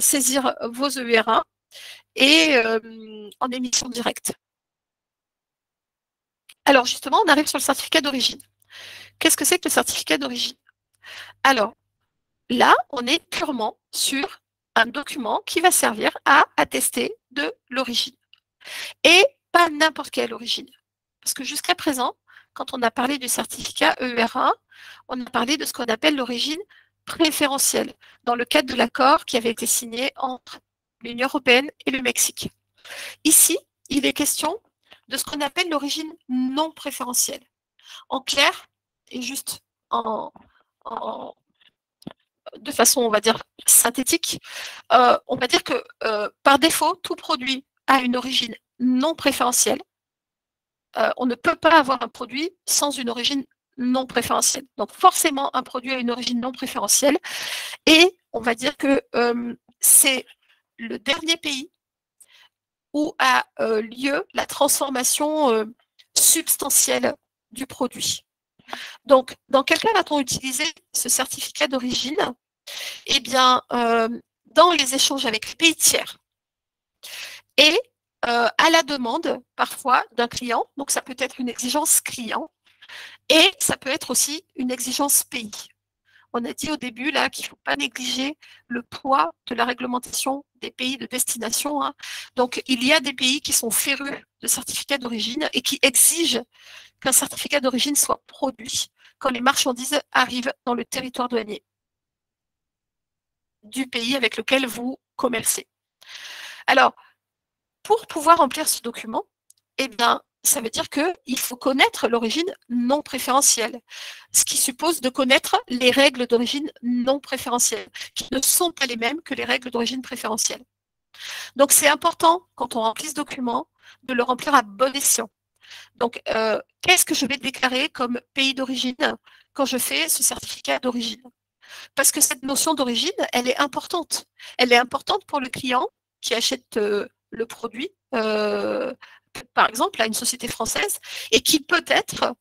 saisir vos EUR1 et en émission directe. Alors justement, on arrive sur le certificat d'origine. Qu'est-ce que c'est que le certificat d'origine? Alors, là, on est purement sur un document qui va servir à attester de l'origine. Et pas n'importe quelle origine. Parce que jusqu'à présent, quand on a parlé du certificat EUR1, on a parlé de ce qu'on appelle l'origine préférentielle, dans le cadre de l'accord qui avait été signé entre l'Union européenne et le Mexique. Ici, il est question de ce qu'on appelle l'origine non préférentielle. En clair, et juste de façon, on va dire, synthétique, on va dire que par défaut, tout produit a une origine non préférentielle. On ne peut pas avoir un produit sans une origine non préférentielle. Donc forcément, un produit a une origine non préférentielle. Et on va dire que c'est le dernier pays où a lieu la transformation substantielle du produit. Donc, dans quel cas va-t-on utiliser ce certificat d'origine? Eh bien, dans les échanges avec les pays tiers et à la demande parfois d'un client, donc ça peut être une exigence client et ça peut être aussi une exigence pays. On a dit au début là qu'il ne faut pas négliger le poids de la réglementation des pays de destination, hein. Donc, il y a des pays qui sont férus de certificats d'origine et qui exigent qu'un certificat d'origine soit produit quand les marchandises arrivent dans le territoire douanier du pays avec lequel vous commercez. Alors, pour pouvoir remplir ce document, eh bien, ça veut dire qu'il faut connaître l'origine non préférentielle, ce qui suppose de connaître les règles d'origine non préférentielle, qui ne sont pas les mêmes que les règles d'origine préférentielle. Donc, c'est important, quand on remplit ce document, de le remplir à bon escient. Donc, qu'est-ce que je vais déclarer comme pays d'origine quand je fais ce certificat d'origine? Parce que cette notion d'origine, elle est importante. Elle est importante pour le client qui achète le produit, par exemple, à une société française, et qui peut-être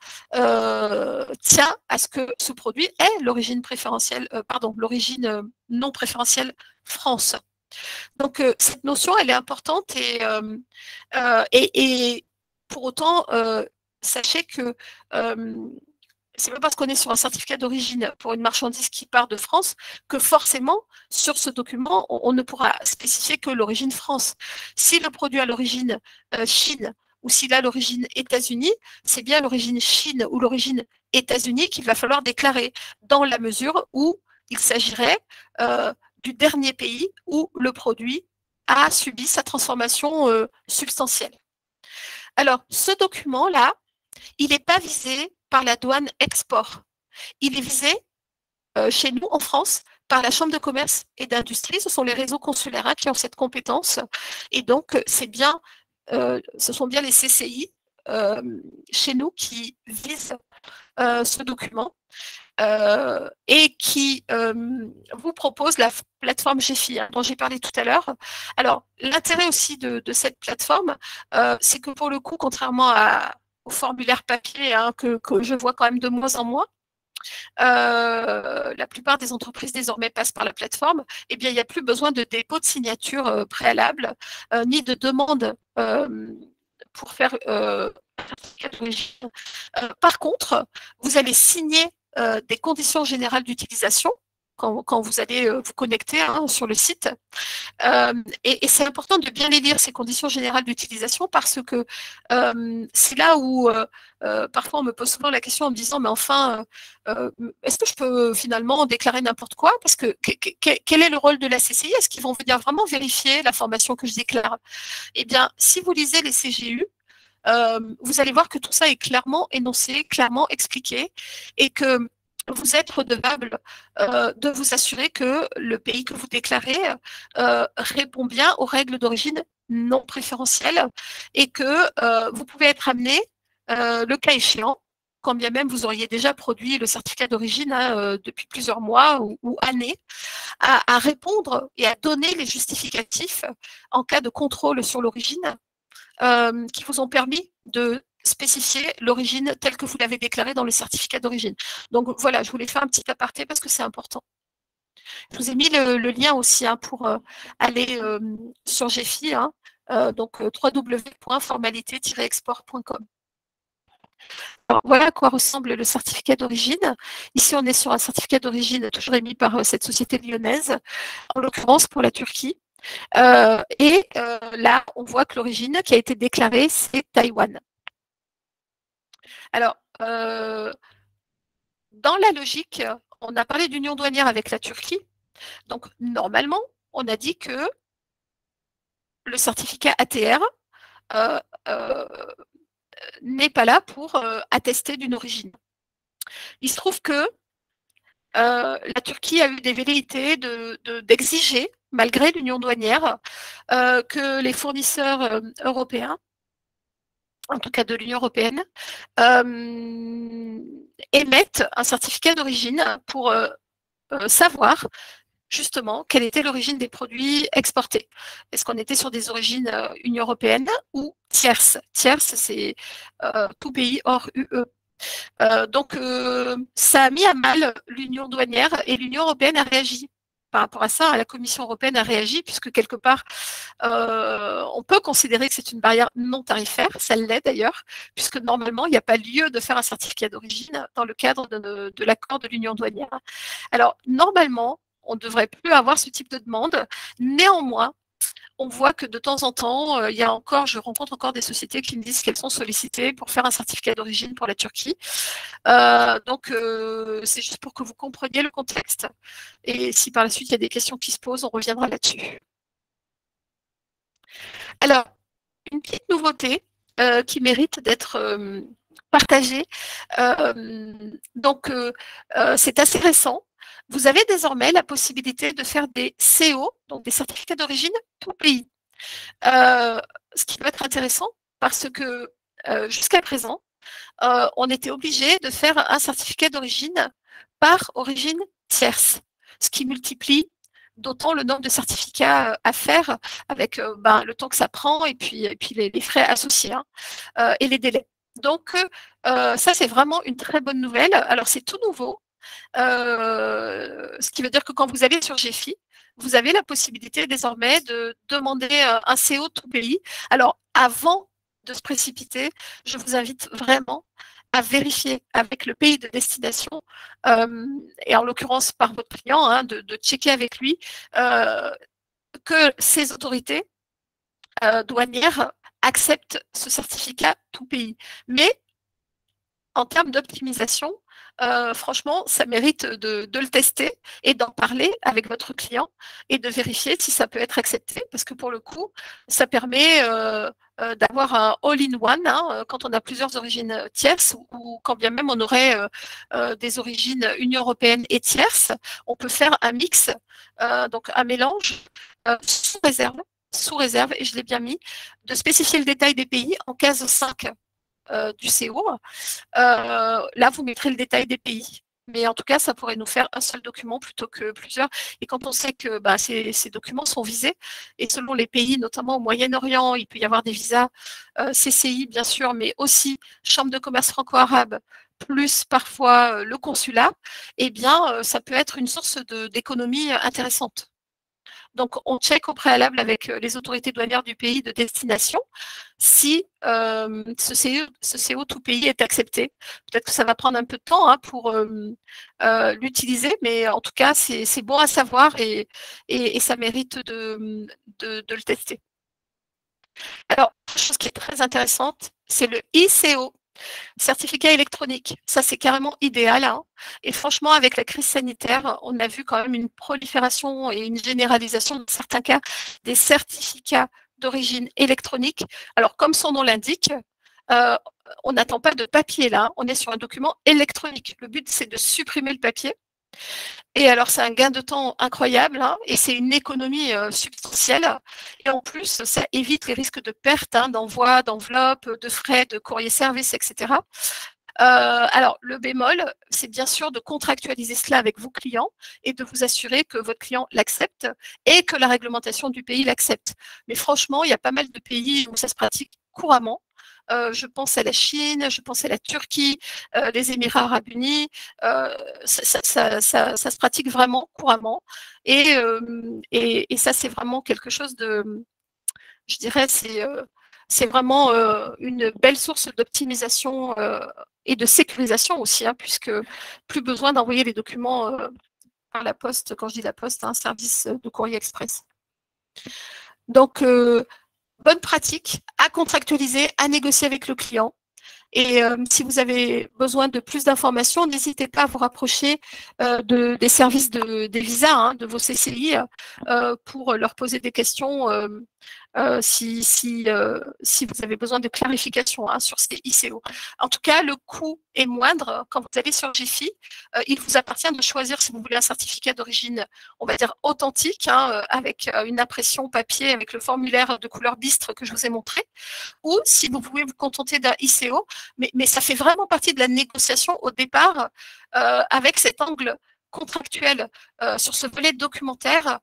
tient à ce que ce produit ait l'origine préférentielle, l'origine non préférentielle France. Donc, cette notion, elle est importante et pour autant, sachez que c'est pas parce qu'on est sur un certificat d'origine pour une marchandise qui part de France que forcément, sur ce document, on ne pourra spécifier que l'origine France. Si le produit a l'origine Chine ou s'il a l'origine États-Unis, c'est bien l'origine Chine ou l'origine États-Unis qu'il va falloir déclarer dans la mesure où il s'agirait du dernier pays où le produit a subi sa transformation substantielle. Alors, ce document-là, il n'est pas visé par la douane export. Il est visé chez nous, en France, par la Chambre de commerce et d'industrie. Ce sont les réseaux consulaires qui ont cette compétence. Et donc, ce sont bien les CCI chez nous qui visent ce document. Et qui vous propose la plateforme GEFI, dont j'ai parlé tout à l'heure. Alors, l'intérêt aussi de cette plateforme, c'est que pour le coup, contrairement au formulaire papier que je vois quand même de moins en moins, la plupart des entreprises désormais passent par la plateforme, eh bien, il n'y a plus besoin de dépôt de signature préalable, ni de demande pour faire un certificat d'origine. Par contre, vous allez signer des conditions générales d'utilisation quand vous allez vous connecter sur le site. Et c'est important de bien les lire, ces conditions générales d'utilisation, parce que c'est là où parfois on me pose souvent la question en me disant, mais enfin, est-ce que je peux finalement déclarer n'importe quoi? Parce que quel est le rôle de la CCI? Est-ce qu'ils vont venir vraiment vérifier l'information que je déclare? Eh bien, si vous lisez les CGU, vous allez voir que tout ça est clairement énoncé, clairement expliqué, et que vous êtes redevable de vous assurer que le pays que vous déclarez répond bien aux règles d'origine non préférentielles et que vous pouvez être amené, le cas échéant, quand bien même vous auriez déjà produit le certificat d'origine depuis plusieurs mois ou années, à répondre et à donner les justificatifs en cas de contrôle sur l'origine qui vous ont permis de spécifier l'origine telle que vous l'avez déclarée dans le certificat d'origine. Donc voilà, je voulais faire un petit aparté parce que c'est important. Je vous ai mis le lien aussi pour aller sur GEFI, donc www.formalité-export.com. Alors, voilà à quoi ressemble le certificat d'origine. Ici, on est sur un certificat d'origine toujours émis par cette société lyonnaise, en l'occurrence pour la Turquie. Là, on voit que l'origine qui a été déclarée, c'est Taïwan. Alors, dans la logique, on a parlé d'union douanière avec la Turquie. Donc, normalement, on a dit que le certificat ATR n'est pas là pour attester d'une origine. Il se trouve que la Turquie a eu des velléités d'exiger, malgré l'union douanière, que les fournisseurs européens, en tout cas de l'Union européenne, émettent un certificat d'origine pour savoir justement quelle était l'origine des produits exportés. Est-ce qu'on était sur des origines Union européenne ou tierces? Tierces, c'est tout pays hors UE. Donc, ça a mis à mal l'union douanière et l'Union européenne a réagi. Par rapport à ça, la Commission européenne a réagi puisque quelque part, on peut considérer que c'est une barrière non tarifaire, ça l'est d'ailleurs, puisque normalement, il n'y a pas lieu de faire un certificat d'origine dans le cadre de l'accord de l'union douanière. Alors, normalement, on ne devrait plus avoir ce type de demande. Néanmoins, on voit que de temps en temps, je rencontre encore des sociétés qui me disent qu'elles sont sollicitées pour faire un certificat d'origine pour la Turquie. Donc, c'est juste pour que vous compreniez le contexte. Et si par la suite, il y a des questions qui se posent, on reviendra là-dessus. Alors, une petite nouveauté qui mérite d'être partagée. Donc, c'est assez récent. Vous avez désormais la possibilité de faire des CO, donc des certificats d'origine tout pays. Ce qui peut être intéressant parce que jusqu'à présent, on était obligé de faire un certificat d'origine par origine tierce, ce qui multiplie d'autant le nombre de certificats à faire avec le temps que ça prend et puis les frais associés et les délais. Donc, ça, c'est vraiment une très bonne nouvelle. Alors, c'est tout nouveau, ce qui veut dire que quand vous allez sur GFI, vous avez la possibilité désormais de demander un CO tout pays. Alors, avant de se précipiter, je vous invite vraiment à vérifier avec le pays de destination, et en l'occurrence par votre client, de checker avec lui que ces autorités douanières acceptent ce certificat tout pays. Mais en termes d'optimisation, franchement, ça mérite de le tester et d'en parler avec votre client et de vérifier si ça peut être accepté, parce que pour le coup, ça permet d'avoir un all-in-one quand on a plusieurs origines tierces ou quand bien même on aurait des origines Union européenne et tierces, on peut faire un mix, donc un mélange sous réserve, et je l'ai bien mis, de spécifier le détail des pays en case 5 du CO. Là, vous mettrez le détail des pays. Mais en tout cas, ça pourrait nous faire un seul document plutôt que plusieurs. Et quand on sait que ces documents sont visés, et selon les pays, notamment au Moyen-Orient, il peut y avoir des visas CCI, bien sûr, mais aussi Chambre de commerce franco-arabe, plus parfois le consulat, eh bien, ça peut être une source d'économie intéressante. Donc, on check au préalable avec les autorités douanières du pays de destination si ce CO tout pays est accepté. Peut-être que ça va prendre un peu de temps pour l'utiliser, mais en tout cas, c'est bon à savoir et ça mérite de le tester. Alors, une chose qui est très intéressante, c'est le ICO. Certificat électronique, ça c'est carrément idéal. Et franchement, avec la crise sanitaire, on a vu quand même une prolifération et une généralisation, dans certains cas, des certificats d'origine électronique. Alors, comme son nom l'indique, on n'attend pas de papier là, on est sur un document électronique. Le but, c'est de supprimer le papier. Et alors, c'est un gain de temps incroyable et c'est une économie substantielle. Et en plus, ça évite les risques de perte d'envoi, d'enveloppe, de frais, de courrier service, etc. Alors, le bémol, c'est bien sûr de contractualiser cela avec vos clients et de vous assurer que votre client l'accepte et que la réglementation du pays l'accepte. Mais franchement, il y a pas mal de pays où ça se pratique couramment. Je pense à la Chine, je pense à la Turquie, les Émirats arabes unis. Ça se pratique vraiment couramment. Et ça, c'est vraiment quelque chose de, je dirais, c'est vraiment une belle source d'optimisation et de sécurisation aussi, puisque plus besoin d'envoyer les documents par la poste. Quand je dis la poste, un service de courrier express. Donc, bonne pratique à contractualiser, à négocier avec le client. Et si vous avez besoin de plus d'informations, n'hésitez pas à vous rapprocher des services des visas, de vos CCI, pour leur poser des questions si vous avez besoin de clarification sur ces ICO. En tout cas, le coût est moindre quand vous allez sur GFI. Il vous appartient de choisir si vous voulez un certificat d'origine, on va dire authentique, avec une impression papier, avec le formulaire de couleur bistre que je vous ai montré, ou si vous pouvez vous contenter d'un ICO, mais ça fait vraiment partie de la négociation au départ avec cet angle contractuel sur ce volet documentaire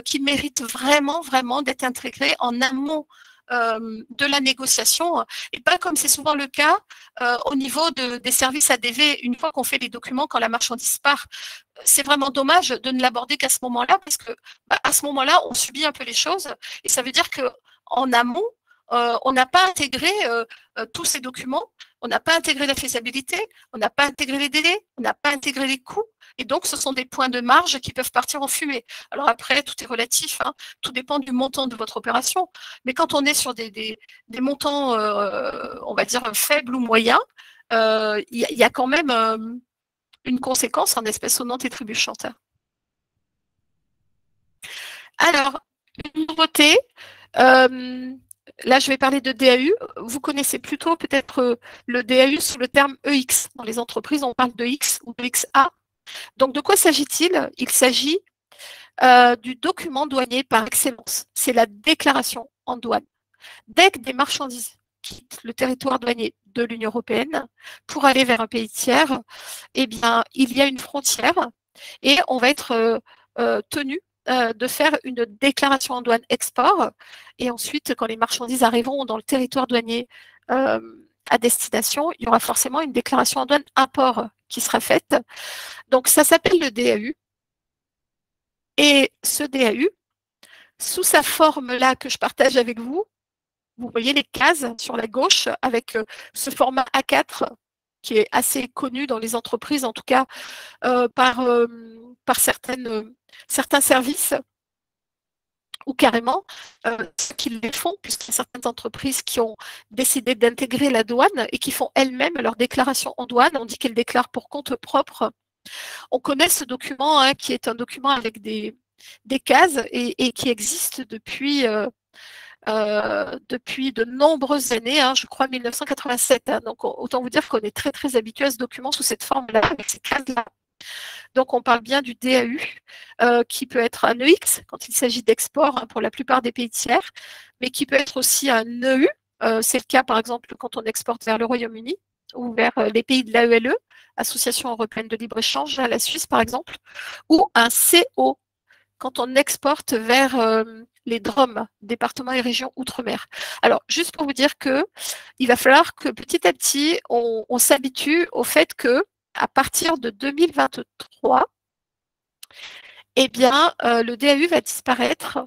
qui mérite vraiment, vraiment d'être intégré en amont de la négociation et pas comme c'est souvent le cas au niveau des services ADV, une fois qu'on fait les documents, quand la marchandise part. C'est vraiment dommage de ne l'aborder qu'à ce moment-là parce que à ce moment-là, on subit un peu les choses et ça veut dire qu'en amont, on n'a pas intégré tous ces documents, on n'a pas intégré la faisabilité, on n'a pas intégré les délais, on n'a pas intégré les coûts. Et donc, ce sont des points de marge qui peuvent partir en fumée. Alors après, tout est relatif, hein, tout dépend du montant de votre opération. Mais quand on est sur des montants, on va dire, faibles ou moyens, il y a quand même une conséquence en espèces sonnantes et trébuchantes. Alors, une nouveauté, là je vais parler de DAU. Vous connaissez plutôt peut-être le DAU sous le terme EX. Dans les entreprises, on parle de X ou de XA. Donc, de quoi s'agit-il? Il s'agit du document douanier par excellence. C'est la déclaration en douane. Dès que des marchandises quittent le territoire douanier de l'Union européenne pour aller vers un pays tiers, eh bien, il y a une frontière et on va être tenu de faire une déclaration en douane export. Et ensuite, quand les marchandises arriveront dans le territoire douanier à destination, il y aura forcément une déclaration en douane import qui sera faite. Donc, ça s'appelle le DAU. Et ce DAU, sous sa forme-là que je partage avec vous, vous voyez les cases sur la gauche avec ce format A4 qui est assez connu dans les entreprises, en tout cas par certains services ou carrément ceux qui les font, puisqu'il y a certaines entreprises qui ont décidé d'intégrer la douane et qui font elles-mêmes leur déclaration en douane. On dit qu'elles déclarent pour compte propre. On connaît ce document hein, qui est un document avec des cases et qui existe depuis de nombreuses années, hein, je crois 1987. Hein, donc, autant vous dire qu'on est très, très habitué à ce document sous cette forme-là, avec ces cases-là. Donc, on parle bien du DAU, qui peut être un EX quand il s'agit d'export hein, pour la plupart des pays tiers, mais qui peut être aussi un EU. C'est le cas, par exemple, quand on exporte vers le Royaume-Uni ou vers les pays de l'AELE, Association européenne de libre-échange, la Suisse, par exemple, ou un CO quand on exporte vers les DROM, départements et régions outre-mer. Alors, juste pour vous dire qu'il va falloir que petit à petit, on s'habitue au fait que à partir de 2023, eh bien, le DAU va disparaître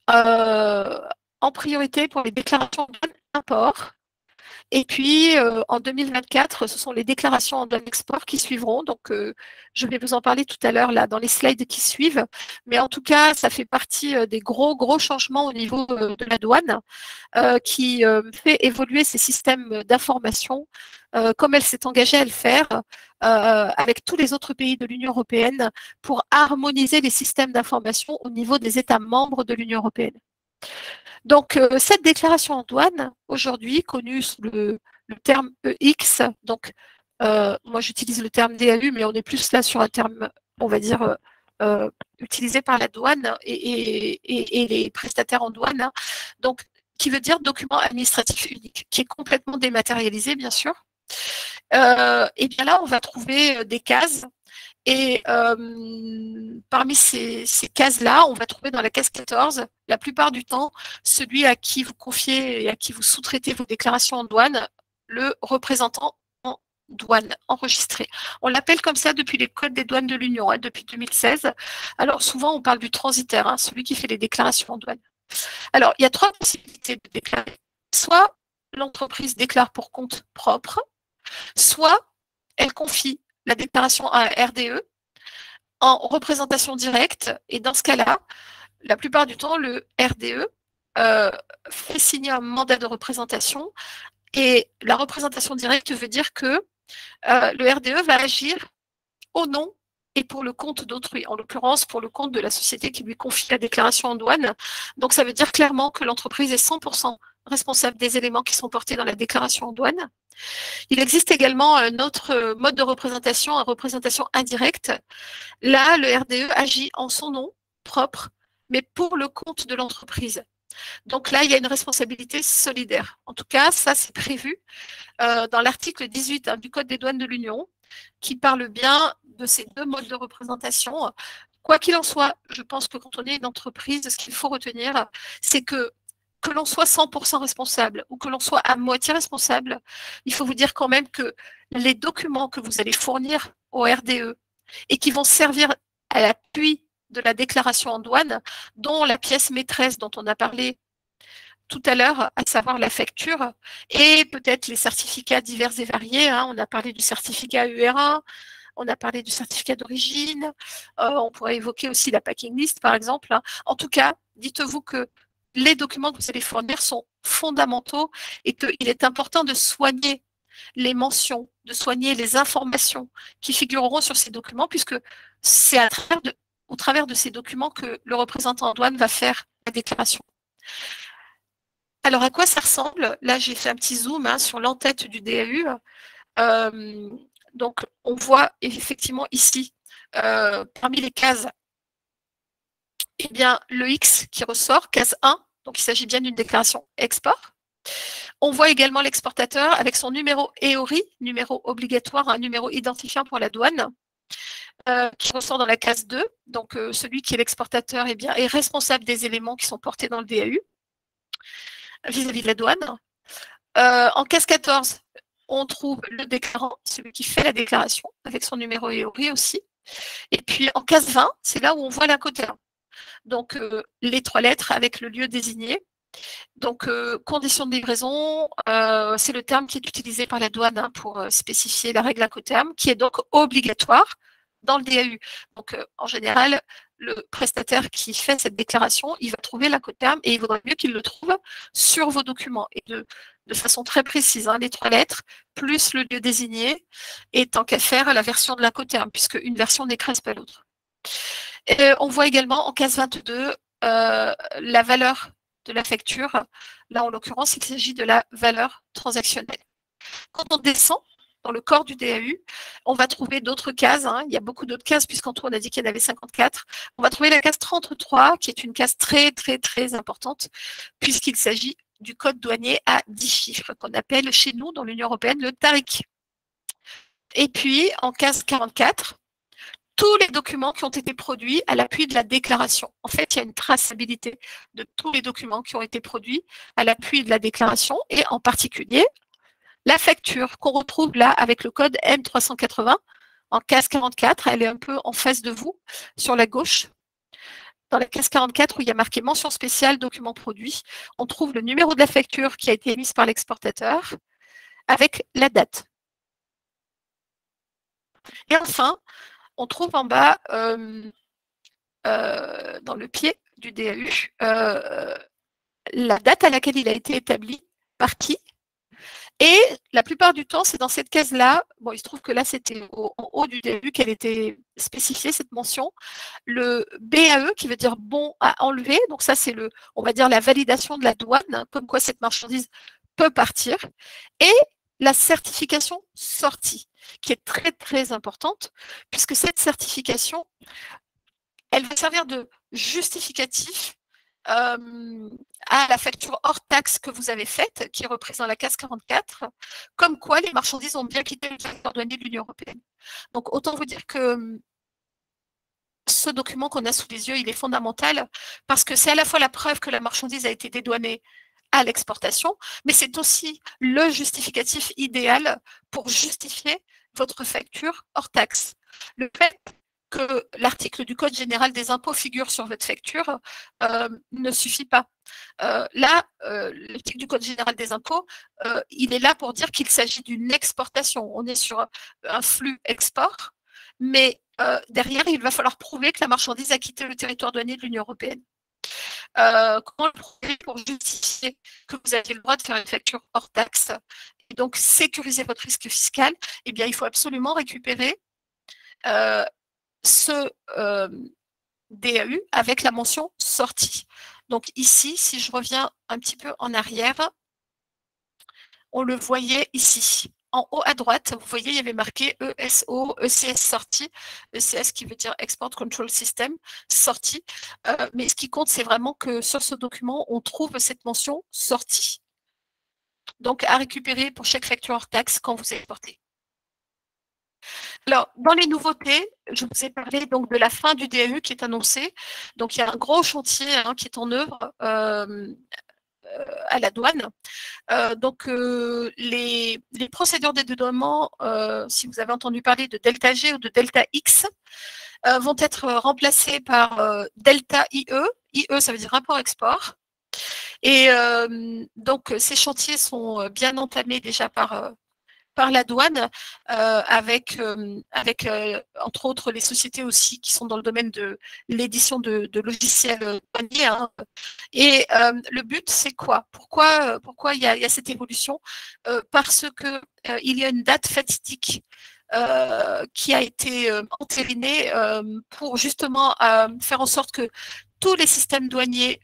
en priorité pour les déclarations d'import. Et puis, en 2024, ce sont les déclarations en douane export qui suivront. Donc, je vais vous en parler tout à l'heure là dans les slides qui suivent. Mais en tout cas, ça fait partie des gros changements au niveau de la douane qui fait évoluer ces systèmes d'information comme elle s'est engagée à le faire avec tous les autres pays de l'Union européenne pour harmoniser les systèmes d'information au niveau des États membres de l'Union européenne. Donc, cette déclaration en douane, aujourd'hui connue sous le terme EX, donc moi j'utilise le terme DAU, mais on est plus là sur un terme, on va dire, utilisé par la douane et les prestataires en douane, hein, donc qui veut dire document administratif unique, qui est complètement dématérialisé, bien sûr. Et bien là, on va trouver des cases. Et parmi ces cases-là, on va trouver dans la case 14, la plupart du temps, celui à qui vous confiez et à qui vous sous-traitez vos déclarations en douane, le représentant en douane enregistré. On l'appelle comme ça depuis les codes des douanes de l'Union, hein, depuis 2016. Alors souvent, on parle du transitaire, hein, celui qui fait les déclarations en douane. Alors, il y a trois possibilités de déclarer. Soit l'entreprise déclare pour compte propre, soit elle confie la déclaration à un RDE en représentation directe. Et dans ce cas-là, la plupart du temps, le RDE fait signer un mandat de représentation. Et la représentation directe veut dire que le RDE va agir au nom et pour le compte d'autrui, en l'occurrence pour le compte de la société qui lui confie la déclaration en douane. Donc ça veut dire clairement que l'entreprise est 100% responsable des éléments qui sont portés dans la déclaration en douane. Il existe également un autre mode de représentation, une représentation indirecte. Là, le RDE agit en son nom propre, mais pour le compte de l'entreprise. Donc là, il y a une responsabilité solidaire. En tout cas, ça, c'est prévu dans l'article 18 hein, du Code des douanes de l'Union, qui parle bien de ces deux modes de représentation. Quoi qu'il en soit, je pense que quand on est une entreprise, ce qu'il faut retenir, c'est que que l'on soit 100% responsable ou que l'on soit à moitié responsable, il faut vous dire quand même que les documents que vous allez fournir au RDE et qui vont servir à l'appui de la déclaration en douane, dont la pièce maîtresse dont on a parlé tout à l'heure, à savoir la facture, et peut-être les certificats divers et variés. Hein. On a parlé du certificat UR1, on a parlé du certificat d'origine, on pourrait évoquer aussi la packing list, par exemple. Hein. En tout cas, dites-vous que les documents que vous allez fournir sont fondamentaux et qu'il est important de soigner les mentions, de soigner les informations qui figureront sur ces documents, puisque c'est au travers de ces documents que le représentant en douane va faire la déclaration. Alors, à quoi ça ressemble? Là, j'ai fait un petit zoom hein, sur l'entête du DAU. Donc, on voit effectivement ici, parmi les cases, eh bien, le X qui ressort, case 1, donc il s'agit bien d'une déclaration export. On voit également l'exportateur avec son numéro EORI, numéro obligatoire, un numéro identifiant pour la douane, qui ressort dans la case 2. Donc, celui qui est l'exportateur eh bien, est responsable des éléments qui sont portés dans le DAU vis-à-vis de la douane. En case 14, on trouve le déclarant, celui qui fait la déclaration, avec son numéro EORI aussi. Et puis en case 20, c'est là où on voit l'incoterm. Donc les 3 lettres avec le lieu désigné. Donc condition de livraison, c'est le terme qui est utilisé par la douane hein, pour spécifier la règle incoterm, qui est donc obligatoire dans le DAU. Donc en général, le prestataire qui fait cette déclaration, il va trouver l'incoterm et il vaudrait mieux qu'il le trouve sur vos documents et de façon très précise, hein, les 3 lettres, plus le lieu désigné, et tant qu'à faire la version de l'incoterm, puisque une version n'écrase pas l'autre. On voit également en case 22 la valeur de la facture. Là, en l'occurrence, il s'agit de la valeur transactionnelle. Quand on descend dans le corps du DAU, on va trouver d'autres cases. Hein. Il y a beaucoup d'autres cases, puisqu'en tout, on a dit qu'il y en avait 54. On va trouver la case 33, qui est une case très, très, très importante, puisqu'il s'agit du code douanier à 10 chiffres, qu'on appelle chez nous, dans l'Union européenne, le TARIC. Et puis, en case 44, tous les documents qui ont été produits à l'appui de la déclaration. En fait, il y a une traçabilité de tous les documents qui ont été produits à l'appui de la déclaration, et en particulier, la facture qu'on retrouve là avec le code M380 en case 44, elle est un peu en face de vous, sur la gauche. Dans la case 44 où il y a marqué mention spéciale, document produit, on trouve le numéro de la facture qui a été émise par l'exportateur avec la date. Et enfin, on trouve en bas, dans le pied du DAU, la date à laquelle il a été établi, par qui. Et la plupart du temps, c'est dans cette case-là, bon, il se trouve que là, c'était en haut du début qu'elle était spécifiée, cette mention, le BAE, qui veut dire bon à enlever, donc ça, c'est on va dire, la validation de la douane, hein, comme quoi cette marchandise peut partir, et la certification sortie, qui est très, très importante, puisque cette certification, elle va servir de justificatif à la facture hors taxe que vous avez faite, qui est reprise dans la case 44, comme quoi les marchandises ont bien quitté le territoire douanier de l'Union européenne. Donc, autant vous dire que ce document qu'on a sous les yeux, il est fondamental, parce que c'est à la fois la preuve que la marchandise a été dédouanée à l'exportation, mais c'est aussi le justificatif idéal pour justifier votre facture hors taxe. Le fait que l'article du Code général des impôts figure sur votre facture ne suffit pas. L'article du Code général des impôts, il est là pour dire qu'il s'agit d'une exportation. On est sur un flux export, mais derrière, il va falloir prouver que la marchandise a quitté le territoire douanier de l'Union européenne. Comment le prouver pour justifier que vous avez le droit de faire une facture hors taxe et donc sécuriser votre risque fiscal? Eh bien, il faut absolument récupérer ce DAU avec la mention sortie. Donc ici, si je reviens un petit peu en arrière, on le voyait ici. En haut à droite, vous voyez, il y avait marqué ESO, ECS sortie, ECS qui veut dire Export Control System, sortie. Mais ce qui compte, c'est vraiment que sur ce document, on trouve cette mention sortie. Donc à récupérer pour chaque facture hors taxe quand vous exportez. Alors, dans les nouveautés, je vous ai parlé donc de la fin du DAU qui est annoncée. Donc, il y a un gros chantier hein, qui est en œuvre à la douane. Donc, les procédures de dédouanement, si vous avez entendu parler de Delta G ou de Delta X, vont être remplacées par Delta IE. IE, ça veut dire rapport-export. Et donc, ces chantiers sont bien entamés déjà par la douane, avec entre autres les sociétés aussi qui sont dans le domaine de l'édition de logiciels douaniers. Hein. Et le but, c'est quoi? Pourquoi il y a cette évolution? Parce que il y a une date fatidique qui a été entérinée pour justement faire en sorte que tous les systèmes douaniers,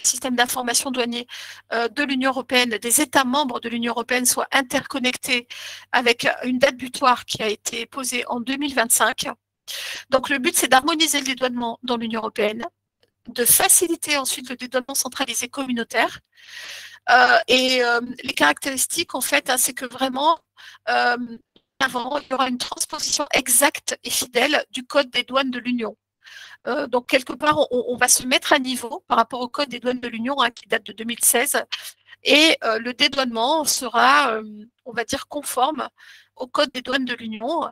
systèmes d'information douaniers de l'Union européenne, des États membres de l'Union européenne soient interconnectés avec une date butoir qui a été posée en 2025. Donc le but, c'est d'harmoniser le dédouanement dans l'Union européenne, de faciliter ensuite le dédouanement centralisé communautaire. Les caractéristiques, en fait, hein, c'est que vraiment, avant, il y aura une transposition exacte et fidèle du code des douanes de l'Union. Donc, quelque part, on va se mettre à niveau par rapport au code des douanes de l'Union, hein, qui date de 2016, et le dédouanement sera, on va dire, conforme au code des douanes de l'Union.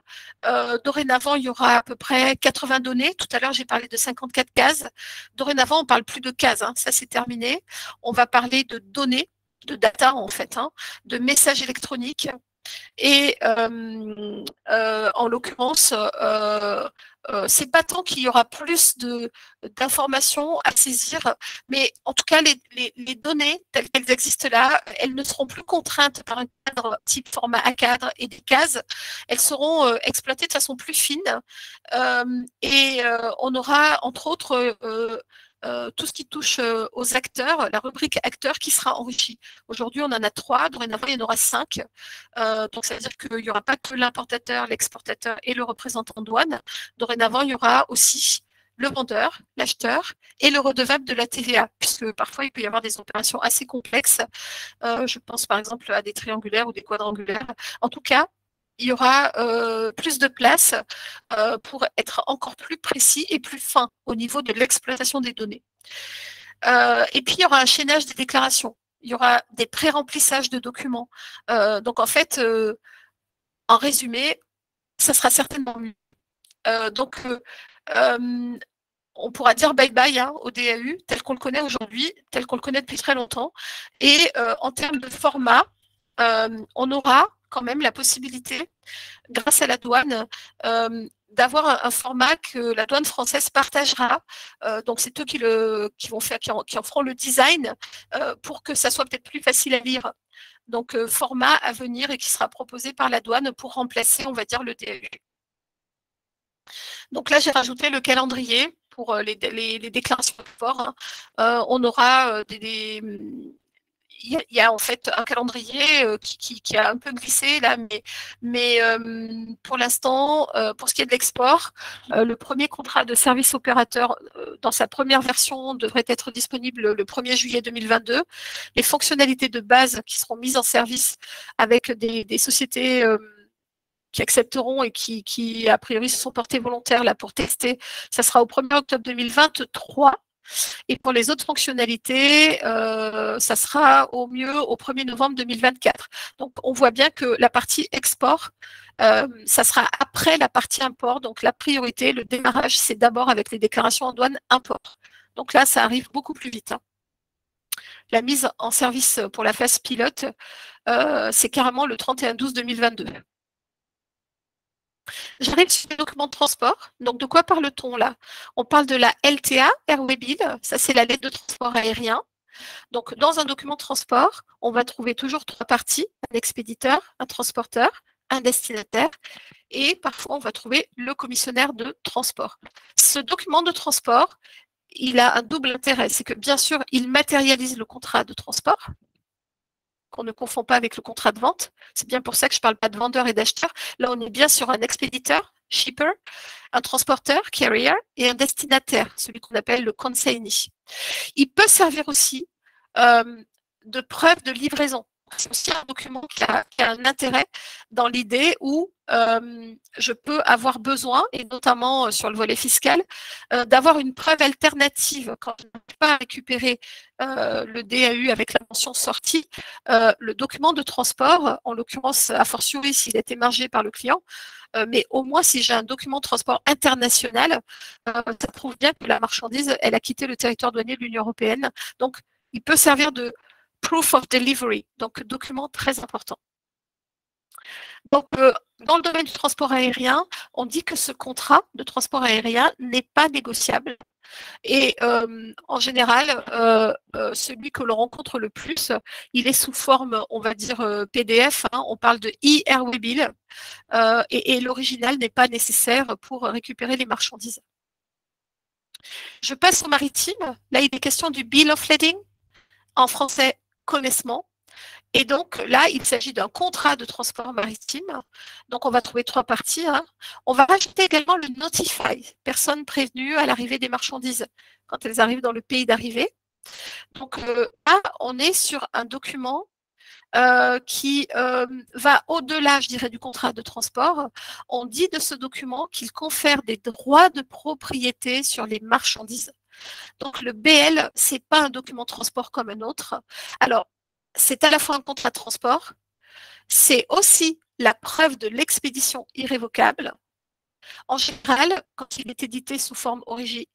Dorénavant, il y aura à peu près 80 données. Tout à l'heure, j'ai parlé de 54 cases. Dorénavant, on ne parle plus de cases, hein, ça c'est terminé. On va parler de données, de data en fait, hein, de messages électroniques. Et en l'occurrence, c'est pas tant qu'il y aura plus d'informations à saisir, mais en tout cas, les données telles qu'elles existent là, elles ne seront plus contraintes par un cadre type format A cadre et des cases. Elles seront exploitées de façon plus fine et on aura, entre autres, tout ce qui touche aux acteurs, la rubrique acteurs qui sera enrichie. Aujourd'hui, on en a 3, dorénavant, il y en aura 5. Donc, ça veut dire qu'il n'y aura pas que l'importateur, l'exportateur et le représentant douane. Dorénavant, il y aura aussi le vendeur, l'acheteur et le redevable de la TVA, puisque parfois, il peut y avoir des opérations assez complexes. Je pense par exemple à des triangulaires ou des quadrangulaires. En tout cas, il y aura plus de place pour être encore plus précis et plus fin au niveau de l'exploitation des données. Et puis, il y aura un chaînage des déclarations. Il y aura des pré-remplissages de documents. Donc, en fait, en résumé, ça sera certainement mieux. On pourra dire bye-bye hein, au DAU tel qu'on le connaît aujourd'hui, tel qu'on le connaît depuis très longtemps. Et en termes de format, on aura quand même la possibilité, grâce à la douane, d'avoir un format que la douane française partagera. Donc, c'est eux qui en feront le design pour que ça soit peut-être plus facile à lire. Donc, format à venir et qui sera proposé par la douane pour remplacer, on va dire, le DAU. Donc là, j'ai rajouté le calendrier pour les déclarations de port. Hein. On aura il y a en fait un calendrier qui a un peu glissé là, mais pour l'instant, pour ce qui est de l'export, le premier contrat de service opérateur dans sa première version devrait être disponible le 1er juillet 2022. Les fonctionnalités de base qui seront mises en service avec des sociétés qui accepteront et qui, a priori, se sont portés volontaires là pour tester, ça sera au 1er octobre 2023. Et pour les autres fonctionnalités, ça sera au mieux au 1er novembre 2024. Donc, on voit bien que la partie export, ça sera après la partie import. Donc, la priorité, le démarrage, c'est d'abord avec les déclarations en douane import. Donc là, ça arrive beaucoup plus vite. Hein. La mise en service pour la phase pilote, c'est carrément le 31/12/2022. J'arrive sur les documents de transport. Donc, de quoi parle-t-on là? On parle de la LTA, Airway Bill. Ça, c'est la lettre de transport aérien. Donc, dans un document de transport, on va trouver toujours 3 parties. Un expéditeur, un transporteur, un destinataire. Et parfois, on va trouver le commissionnaire de transport. Ce document de transport, il a un double intérêt. C'est que, bien sûr, il matérialise le contrat de transport, qu'on ne confond pas avec le contrat de vente. C'est bien pour ça que je ne parle pas de vendeur et d'acheteur. Là, on est bien sur un expéditeur, shipper, un transporteur, carrier, et un destinataire, celui qu'on appelle le consignee. Il peut servir aussi de preuve de livraison. C'est aussi un document qui a un intérêt dans l'idée où je peux avoir besoin, et notamment sur le volet fiscal, d'avoir une preuve alternative quand je n'arrive pas à récupérer le DAU avec la mention sortie, le document de transport, en l'occurrence, a fortiori s'il est émargé par le client, mais au moins si j'ai un document de transport international, ça prouve bien que la marchandise, elle a quitté le territoire douanier de l'Union européenne. Donc, il peut servir de proof of delivery, donc document très important. Donc, dans le domaine du transport aérien, on dit que ce contrat de transport aérien n'est pas négociable. Et en général, celui que l'on rencontre le plus, il est sous forme, on va dire, PDF. Hein, on parle de e-airway bill. Et l'original n'est pas nécessaire pour récupérer les marchandises. Je passe au maritime. Là, il est question du bill of lading, en français, connaissement. Et donc là, il s'agit d'un contrat de transport maritime. Donc on va trouver 3 parties. Hein. On va rajouter également le notify, personne prévenue à l'arrivée des marchandises quand elles arrivent dans le pays d'arrivée. Donc là, on est sur un document qui va au-delà, je dirais, du contrat de transport. On dit de ce document qu'il confère des droits de propriété sur les marchandises. Donc le BL, ce n'est pas un document de transport comme un autre. Alors, c'est à la fois un contrat de transport, c'est aussi la preuve de l'expédition irrévocable. En général, quand il est édité sous forme originelle,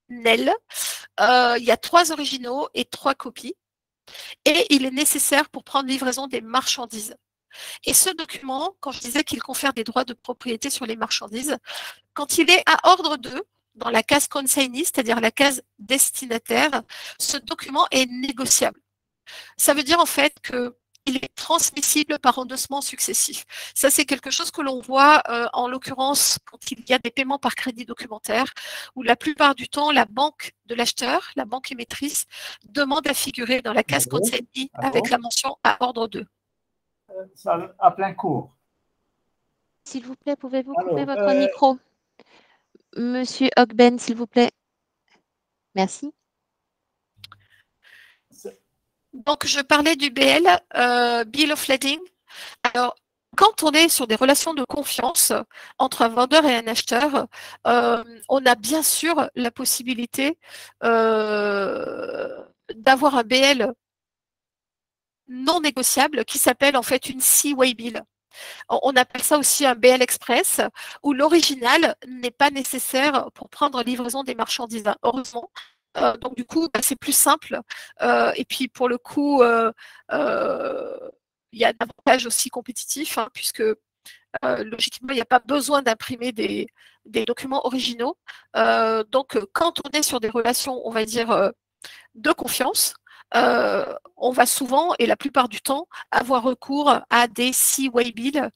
il y a 3 originaux et 3 copies. Et il est nécessaire pour prendre livraison des marchandises. Et ce document, quand je disais qu'il confère des droits de propriété sur les marchandises, quand il est à ordre 2, dans la case consignee, c'est-à-dire la case destinataire, ce document est négociable. Ça veut dire en fait qu'il est transmissible par endossement successif. Ça, c'est quelque chose que l'on voit en l'occurrence quand il y a des paiements par crédit documentaire, où la plupart du temps, la banque de l'acheteur, la banque émettrice, demande à figurer dans la case consignee avec la mention à ordre 2. Ça, à plein cours. S'il vous plaît, pouvez-vous couper votre micro? Monsieur Ogben, s'il vous plaît. Merci. Donc, je parlais du BL, Bill of Lading. Alors, quand on est sur des relations de confiance entre un vendeur et un acheteur, on a bien sûr la possibilité d'avoir un BL non négociable qui s'appelle en fait une Seaway Bill. On appelle ça aussi un BL Express, où l'original n'est pas nécessaire pour prendre livraison des marchandises. Heureusement. Donc du coup, c'est plus simple. Et puis pour le coup, il y a un avantage aussi compétitif, hein, puisque logiquement, il n'y a pas besoin d'imprimer des documents originaux. Donc quand on est sur des relations, on va dire, de confiance, on va souvent, et la plupart du temps, avoir recours à des Seaway Bill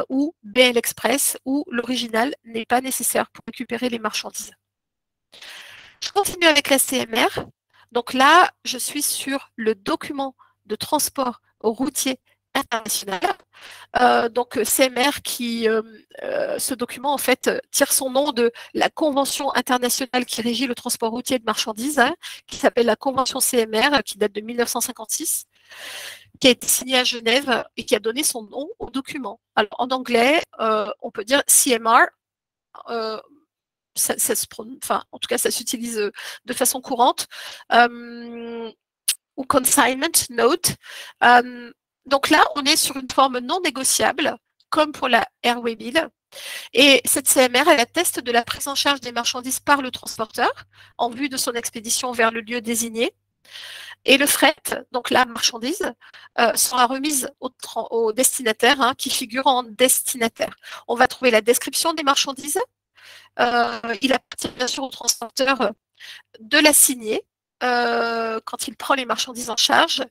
ou BL Express, où l'original n'est pas nécessaire pour récupérer les marchandises. Je continue avec la CMR. Donc là, je suis sur le document de transport routier international. Donc CMR qui, ce document en fait tire son nom de la convention internationale qui régit le transport routier de marchandises, hein, qui s'appelle la convention CMR, qui date de 1956, qui a été signée à Genève et qui a donné son nom au document. Alors en anglais, on peut dire CMR. Ça se prononce, enfin, en tout cas, ça s'utilise de façon courante, ou consignment note. Donc là, on est sur une forme non négociable, comme pour la Airway Bill. Et cette CMR, elle atteste de la prise en charge des marchandises par le transporteur en vue de son expédition vers le lieu désigné. Et le fret, donc la marchandise, sera remise au destinataire, hein, qui figure en destinataire. On va trouver la description des marchandises. Il appartient bien sûr au transporteur de la signer quand il prend les marchandises en charge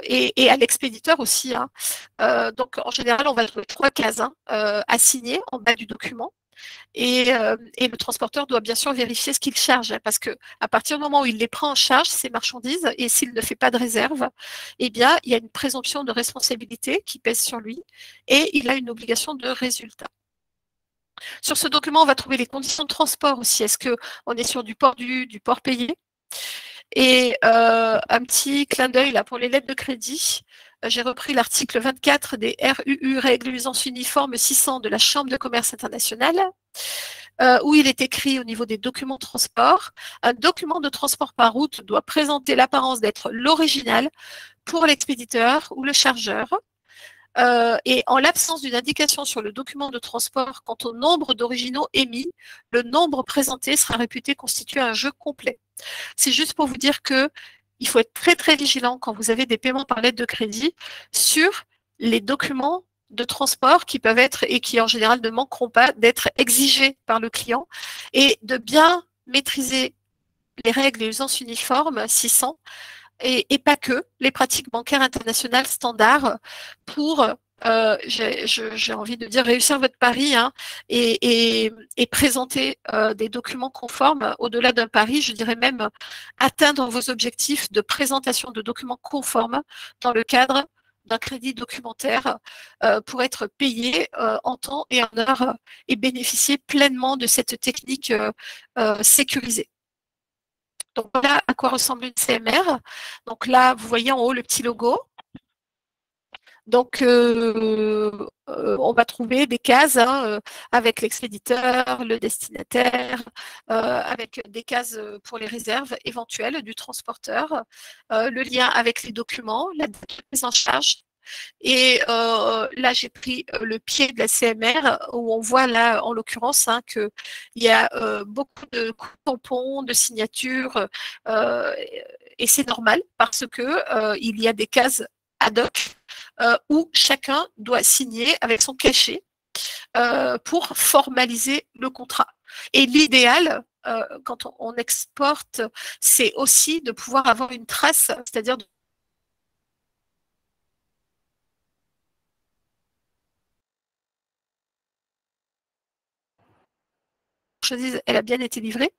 et à l'expéditeur aussi. Hein. Donc en général, on va trouver 3 cases, hein, à signer en bas du document. Et le transporteur doit bien sûr vérifier ce qu'il charge, hein, parce que à partir du moment où il les prend en charge, ces marchandises, et s'il ne fait pas de réserve, eh bien, il y a une présomption de responsabilité qui pèse sur lui et il a une obligation de résultat. Sur ce document, on va trouver les conditions de transport aussi. Est-ce qu'on est sur du port dû, du port payé? Et un petit clin d'œil là pour les lettres de crédit. j'ai repris l'article 24 des RUU, Règles d'usance uniforme 600 de la Chambre de commerce internationale, où il est écrit au niveau des documents de transport, un document de transport par route doit présenter l'apparence d'être l'original pour l'expéditeur ou le chargeur. Et en l'absence d'une indication sur le document de transport quant au nombre d'originaux émis, le nombre présenté sera réputé constituer un jeu complet. C'est juste pour vous dire que il faut être très très vigilant quand vous avez des paiements par lettre de crédit sur les documents de transport qui peuvent être et qui en général ne manqueront pas d'être exigés par le client et de bien maîtriser les règles et usances uniformes 600 et pas que, les pratiques bancaires internationales standards pour, j'ai envie de dire, réussir votre pari hein, et présenter des documents conformes. Au-delà d'un pari, je dirais même atteindre vos objectifs de présentation de documents conformes dans le cadre d'un crédit documentaire pour être payé en temps et en heure et bénéficier pleinement de cette technique sécurisée. Donc voilà à quoi ressemble une CMR. Donc là, vous voyez en haut le petit logo. Donc, on va trouver des cases hein, avec l'expéditeur, le destinataire, avec des cases pour les réserves éventuelles du transporteur, le lien avec les documents, la date de prise en charge. Et là, j'ai pris le pied de la CMR où on voit là, en l'occurrence, hein, qu'il y a beaucoup de tampons, de signatures, et c'est normal parce que il y a des cases ad hoc où chacun doit signer avec son cachet pour formaliser le contrat. Et l'idéal, quand on exporte, c'est aussi de pouvoir avoir une trace, c'est-à-dire elle a bien été livrée.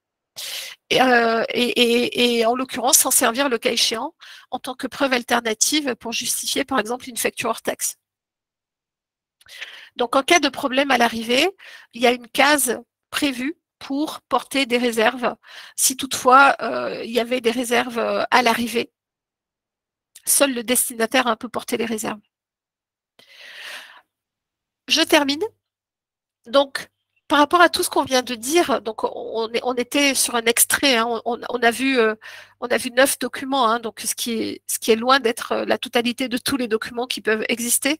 Et en l'occurrence, s'en servir le cas échéant en tant que preuve alternative pour justifier, par exemple, une facture hors taxe. Donc, en cas de problème à l'arrivée, il y a une case prévue pour porter des réserves. Si toutefois, il y avait des réserves à l'arrivée, seul le destinataire a un peu porté les réserves. Je termine. Donc, par rapport à tout ce qu'on vient de dire, donc on était sur un extrait, hein, on a vu 9 documents, hein, donc ce qui est loin d'être la totalité de tous les documents qui peuvent exister,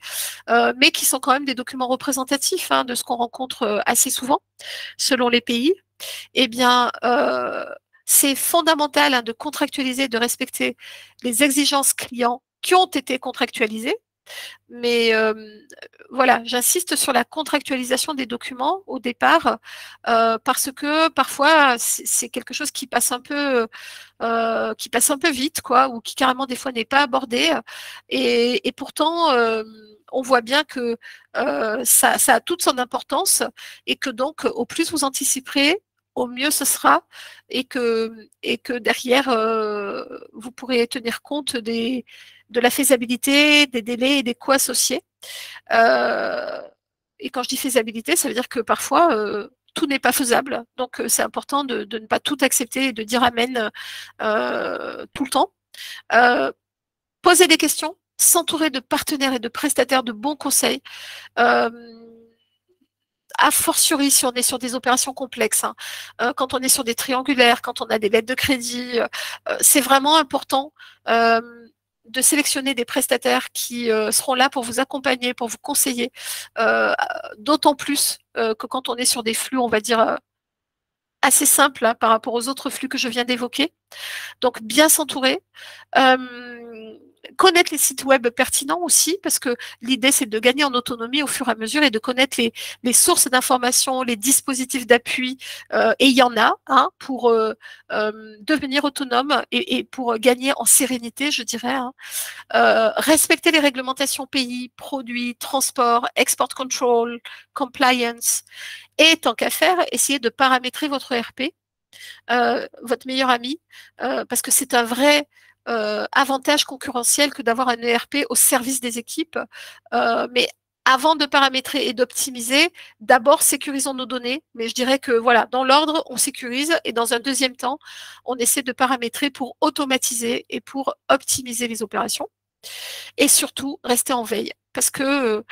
mais qui sont quand même des documents représentatifs hein, de ce qu'on rencontre assez souvent selon les pays. Eh bien, c'est fondamental hein, de contractualiser, de respecter les exigences clients qui ont été contractualisées. Mais voilà, j'insiste sur la contractualisation des documents au départ parce que parfois c'est quelque chose qui passe un peu vite, quoi, ou qui carrément des fois n'est pas abordé. Et pourtant, on voit bien que ça a toute son importance et que donc au plus vous anticiperez, au mieux ce sera et que derrière, vous pourrez tenir compte de la faisabilité, des délais et des coûts associés. Et quand je dis faisabilité, ça veut dire que parfois, tout n'est pas faisable. Donc, c'est important de ne pas tout accepter et de dire amen tout le temps. Poser des questions, s'entourer de partenaires et de prestataires de bons conseils. A fortiori si on est sur des opérations complexes, hein. Quand on est sur des triangulaires, quand on a des lettres de crédit, c'est vraiment important de sélectionner des prestataires qui seront là pour vous accompagner, pour vous conseiller, d'autant plus que quand on est sur des flux, on va dire, assez simples hein, par rapport aux autres flux que je viens d'évoquer. Donc, bien s'entourer. Connaître les sites web pertinents aussi, parce que l'idée, c'est de gagner en autonomie au fur et à mesure et de connaître les sources d'informations, les dispositifs d'appui, et il y en a hein, pour devenir autonome et pour gagner en sérénité, je dirais. Hein. Respecter les réglementations pays, produits, transport, export control, compliance, et tant qu'à faire, essayer de paramétrer votre ERP, votre meilleur ami, parce que c'est un vrai avantage concurrentiel que d'avoir un ERP au service des équipes. Mais avant de paramétrer et d'optimiser, d'abord sécurisons nos données. Mais je dirais que voilà, dans l'ordre, on sécurise et dans un deuxième temps, on essaie de paramétrer pour automatiser et pour optimiser les opérations. Et surtout, restez en veille. Parce que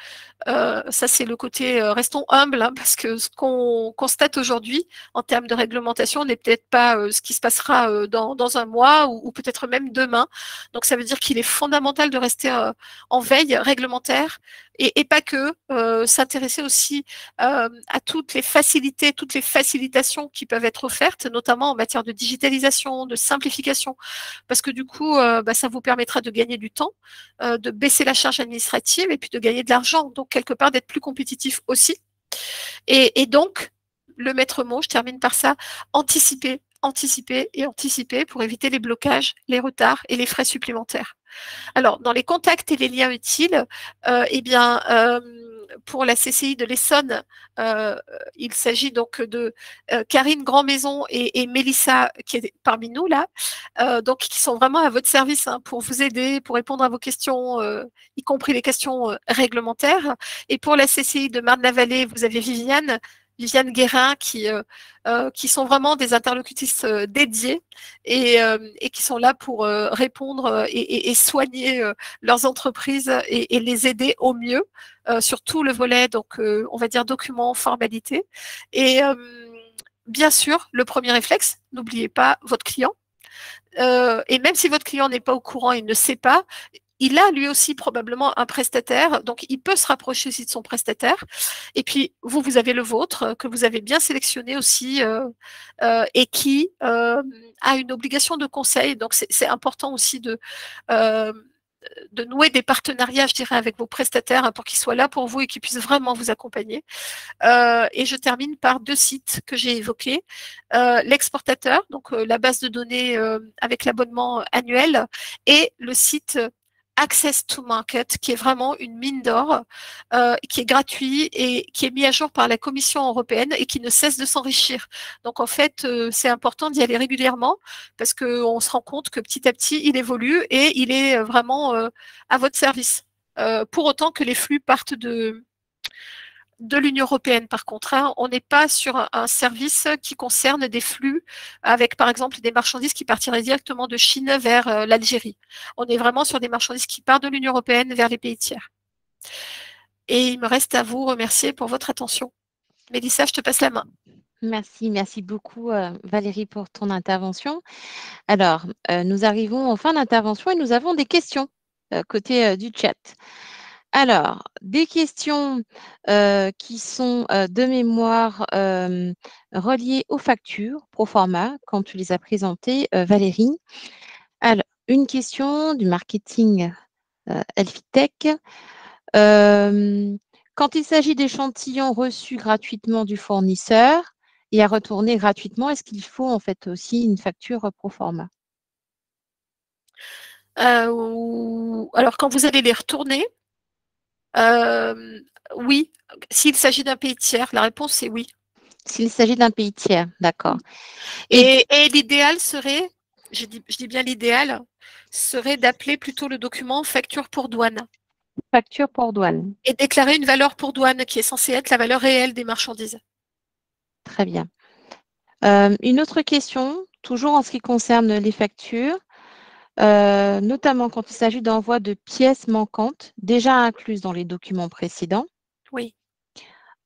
ça, c'est le côté restons humbles, hein, parce que ce qu'on constate aujourd'hui en termes de réglementation n'est peut-être pas ce qui se passera dans un mois ou peut-être même demain. Donc, ça veut dire qu'il est fondamental de rester en veille réglementaire et pas que, s'intéresser aussi à toutes les facilités, toutes les facilitations qui peuvent être offertes, notamment en matière de digitalisation, de simplification, parce que du coup, ça vous permettra de gagner du temps, de baisser la charge administrative et puis de gagner de l'argent. Donc, quelque part, d'être plus compétitif aussi. Et donc, le maître mot, je termine par ça, anticiper, anticiper et anticiper pour éviter les blocages, les retards et les frais supplémentaires. Alors, dans les contacts et les liens utiles, pour la CCI de l'Essonne, il s'agit donc de Karine Grandmaison et Mélissa, qui est parmi nous là, donc qui sont vraiment à votre service hein, pour vous aider, pour répondre à vos questions, y compris les questions réglementaires. Et pour la CCI de Marne-la-Vallée, vous avez Viviane Guérin, qui sont vraiment des interlocutrices dédiées et qui sont là pour répondre et soigner leurs entreprises et les aider au mieux sur tout le volet, donc on va dire documents, formalités. Et bien sûr, le premier réflexe, n'oubliez pas votre client. Et même si votre client n'est pas au courant, il ne sait pas, il a lui aussi probablement un prestataire, donc il peut se rapprocher aussi de son prestataire. Et puis, vous avez le vôtre, que vous avez bien sélectionné aussi, et qui a une obligation de conseil. Donc, c'est important aussi de nouer des partenariats, je dirais, avec vos prestataires hein, pour qu'ils soient là pour vous et qu'ils puissent vraiment vous accompagner. Et je termine par 2 sites que j'ai évoqués. L'exportateur, donc la base de données avec l'abonnement annuel, et le site Access to Market, qui est vraiment une mine d'or, qui est gratuit et qui est mis à jour par la Commission européenne et qui ne cesse de s'enrichir. Donc en fait, c'est important d'y aller régulièrement parce qu'on se rend compte que petit à petit, il évolue et il est vraiment à votre service. Pour autant que les flux partent de l'Union européenne, par contre. Hein, on n'est pas sur un service qui concerne des flux avec, par exemple, des marchandises qui partiraient directement de Chine vers l'Algérie. On est vraiment sur des marchandises qui partent de l'Union européenne vers les pays tiers. Et il me reste à vous remercier pour votre attention. Mélissa, je te passe la main. Merci beaucoup Valérie pour ton intervention. Alors, nous arrivons en fin d'intervention et nous avons des questions côté du chat. Alors, des questions qui sont de mémoire reliées aux factures pro forma, quand tu les as présentées, Valérie. Alors, une question du marketing Elfitech. Quand il s'agit d'échantillons reçus gratuitement du fournisseur et à retourner gratuitement, est-ce qu'il faut en fait aussi une facture pro forma? Alors, quand vous allez les retourner, oui. S'il s'agit d'un pays tiers, la réponse est oui. S'il s'agit d'un pays tiers, d'accord. Et l'idéal serait, je dis bien l'idéal, serait d'appeler plutôt le document facture pour douane. Facture pour douane. Et déclarer une valeur pour douane qui est censée être la valeur réelle des marchandises. Très bien. Une autre question, toujours en ce qui concerne les factures, notamment quand il s'agit d'envoi de pièces manquantes, déjà incluses dans les documents précédents. Oui.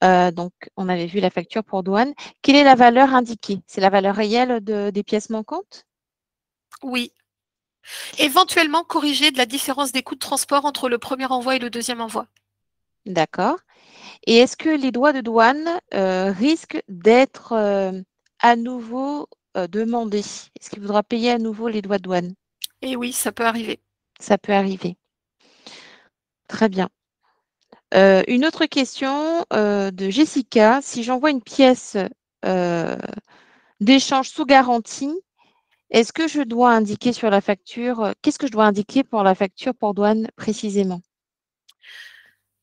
Donc, on avait vu la facture pour douane. Quelle est la valeur indiquée? C'est la valeur réelle des pièces manquantes? Oui. Éventuellement corriger de la différence des coûts de transport entre le premier envoi et le deuxième envoi. D'accord. Et est-ce que les droits de douane risquent d'être à nouveau demandés? Est-ce qu'il faudra payer à nouveau les droits de douane? Et oui, ça peut arriver. Ça peut arriver. Très bien. Une autre question de Jessica. Si j'envoie une pièce d'échange sous garantie, est-ce que je dois indiquer sur la facture, qu'est-ce que je dois indiquer pour la facture pour douane précisément?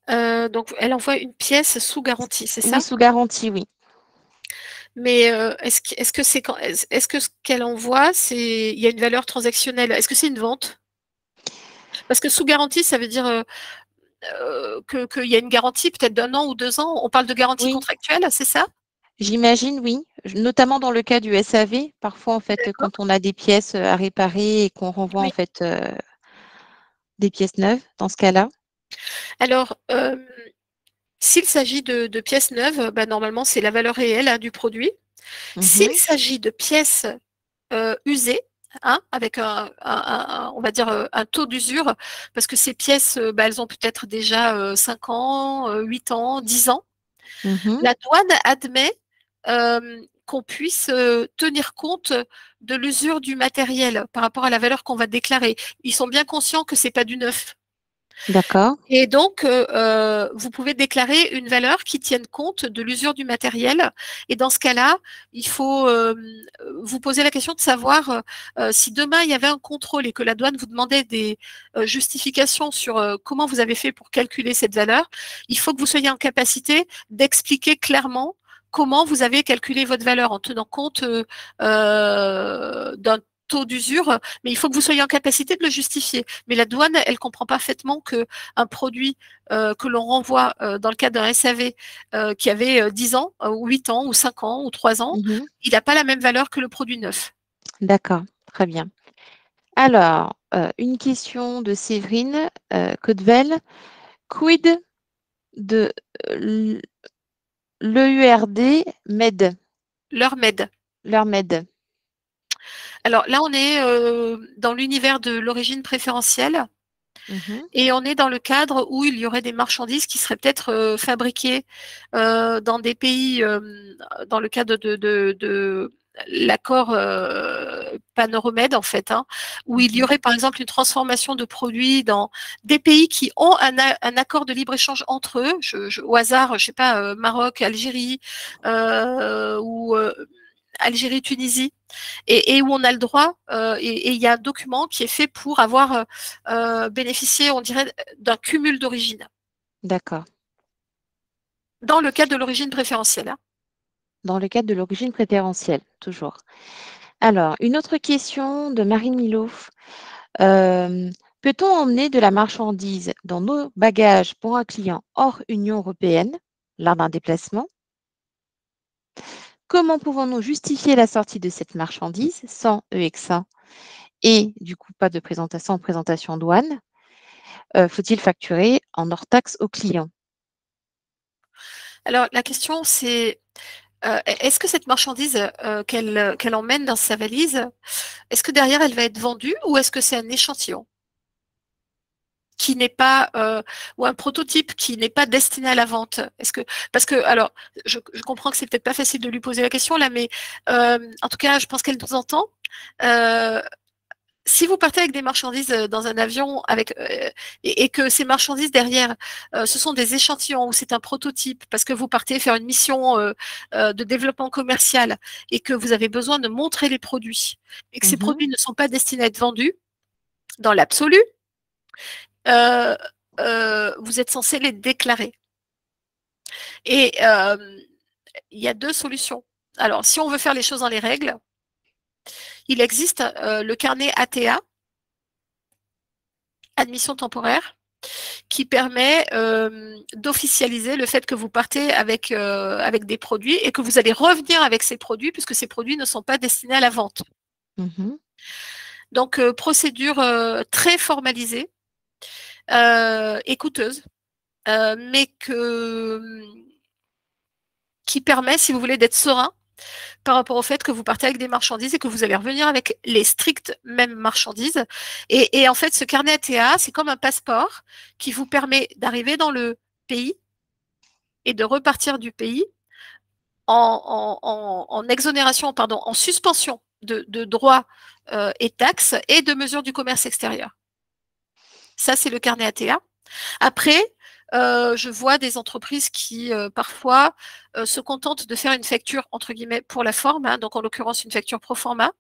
Donc, elle envoie une pièce sous garantie, c'est ça? Oui, sous garantie, oui. Mais est-ce que ce qu'elle envoie, il y a une valeur transactionnelle? Est-ce que c'est une vente? Parce que sous garantie, ça veut dire qu'il y a une garantie peut-être d'1 an ou 2 ans. On parle de garantie Oui. contractuelle, c'est ça? J'imagine, oui. Notamment dans le cas du SAV. Parfois, en fait, quand on a des pièces à réparer et qu'on renvoie, en Oui. fait, des pièces neuves dans ce cas-là? Alors, s'il s'agit de pièces neuves, bah, normalement, c'est la valeur réelle, hein, du produit. S'il Mhm, s'agit de pièces usées, hein, avec on va dire, un taux d'usure, parce que ces pièces, bah, elles ont peut-être déjà 5 ans, 8 ans, 10 ans. mhm. La douane admet qu'on puisse tenir compte de l'usure du matériel par rapport à la valeur qu'on va déclarer. Ils sont bien conscients que c'est pas du neuf. D'accord. Et donc, vous pouvez déclarer une valeur qui tienne compte de l'usure du matériel. Et dans ce cas-là, il faut vous poser la question de savoir si demain il y avait un contrôle et que la douane vous demandait des justifications sur comment vous avez fait pour calculer cette valeur, il faut que vous soyez en capacité d'expliquer clairement comment vous avez calculé votre valeur en tenant compte d'un taux d'usure, mais il faut que vous soyez en capacité de le justifier. Mais la douane, elle comprend parfaitement que un produit que l'on renvoie dans le cadre d'un SAV qui avait 10 ans, ou 8 ans, ou 5 ans, ou 3 ans, Mhm. il n'a pas la même valeur que le produit neuf. D'accord, très bien. Alors, une question de Séverine Caudevel. Quid de l'EURD MED, Leur m'aide. leur MED? Alors là, on est dans l'univers de l'origine préférentielle Mhm, et on est dans le cadre où il y aurait des marchandises qui seraient peut-être fabriquées dans des pays, dans le cadre de l'accord Pan-Euromed, en fait, hein, où il y mhm, aurait par exemple une transformation de produits dans des pays qui ont un accord de libre-échange entre eux, au hasard, je sais pas, Maroc, Algérie, ou Algérie, Tunisie, et où on a le droit, et il y a un document qui est fait pour avoir bénéficié, on dirait, d'un cumul d'origine, d'accord. dans le cadre de l'origine préférentielle, hein. Dans le cadre de l'origine préférentielle, toujours. Alors, une autre question de Marine Milouf. Euh, Peut-on emmener de la marchandise dans nos bagages pour un client hors Union européenne lors d'un déplacement? Comment pouvons-nous justifier la sortie de cette marchandise sans EXA et du coup pas de présentation en présentation douane? Faut-il facturer en hors taxe au client? Alors la question c'est, est-ce que cette marchandise qu'elle emmène dans sa valise, est-ce que derrière elle va être vendue ou est-ce que c'est un échantillon qui n'est pas, ou un prototype qui n'est pas destiné à la vente? Est-ce que, parce que, alors, je comprends que c'est peut-être pas facile de lui poser la question là, mais en tout cas, je pense qu'elle nous entend. Euh, Si vous partez avec des marchandises dans un avion et que ces marchandises derrière, ce sont des échantillons ou c'est un prototype parce que vous partez faire une mission de développement commercial et que vous avez besoin de montrer les produits et que ces Mhm, produits ne sont pas destinés à être vendus, dans l'absolu, euh, vous êtes censé les déclarer. Et il y a deux solutions. Alors, si on veut faire les choses dans les règles, il existe le carnet ATA, admission temporaire, qui permet d'officialiser le fait que vous partez avec des produits et que vous allez revenir avec ces produits puisque ces produits ne sont pas destinés à la vente. mhm, Donc, procédure très formalisée et coûteuse, mais qui permet, si vous voulez, d'être serein par rapport au fait que vous partez avec des marchandises et que vous allez revenir avec les strictes mêmes marchandises. Et en fait, ce carnet ATA, c'est comme un passeport qui vous permet d'arriver dans le pays et de repartir du pays en exonération, pardon, en suspension de droits et taxes et de mesures du commerce extérieur. Ça, c'est le carnet ATA. Après, je vois des entreprises qui parfois se contentent de faire une facture entre guillemets pour la forme, hein, donc en l'occurrence une facture pro forma,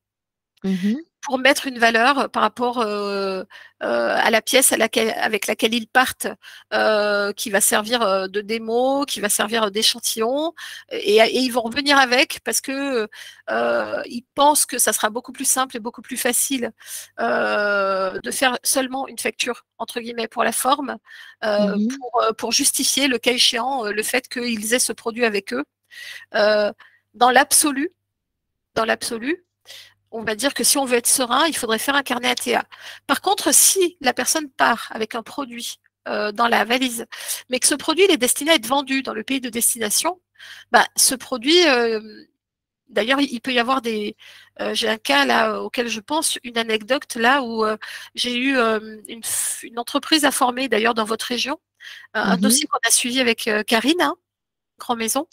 mhm, pour mettre une valeur par rapport à la pièce avec laquelle ils partent, qui va servir de démo, qui va servir d'échantillon, et ils vont revenir avec parce que ils pensent que ça sera beaucoup plus simple et beaucoup plus facile de faire seulement une facture entre guillemets pour la forme, mhm. pour justifier le cas échéant le fait qu'ils aient ce produit avec eux. Euh, dans l'absolu, dans l'absolu, on va dire que si on veut être serein, il faudrait faire un carnet ATA. Par contre, si la personne part avec un produit dans la valise, mais que ce produit il est destiné à être vendu dans le pays de destination, bah, ce produit, d'ailleurs, il peut y avoir des. J'ai un cas là auquel je pense, une anecdote là où j'ai eu une entreprise à former, d'ailleurs dans votre région, un dossier qu'on a suivi avec Karine, hein, Grand Maison,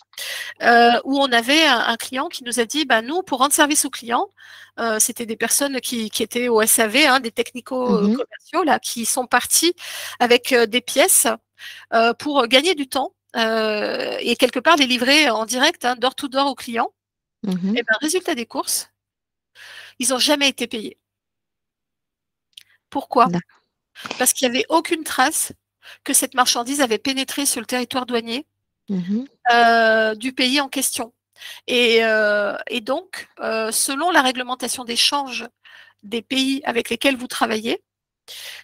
où on avait un client qui nous a dit, bah, nous, pour rendre service aux clients, c'était des personnes qui étaient au SAV, hein, des technico-commerciaux, là, qui sont partis avec des pièces pour gagner du temps et quelque part les livrer en direct, hein, door to door aux clients. Et ben, résultat des courses, ils n'ont jamais été payés. Pourquoi? Parce qu'il n'y avait aucune trace que cette marchandise avait pénétré sur le territoire douanier du pays en question. Et donc, selon la réglementation d'échange des pays avec lesquels vous travaillez,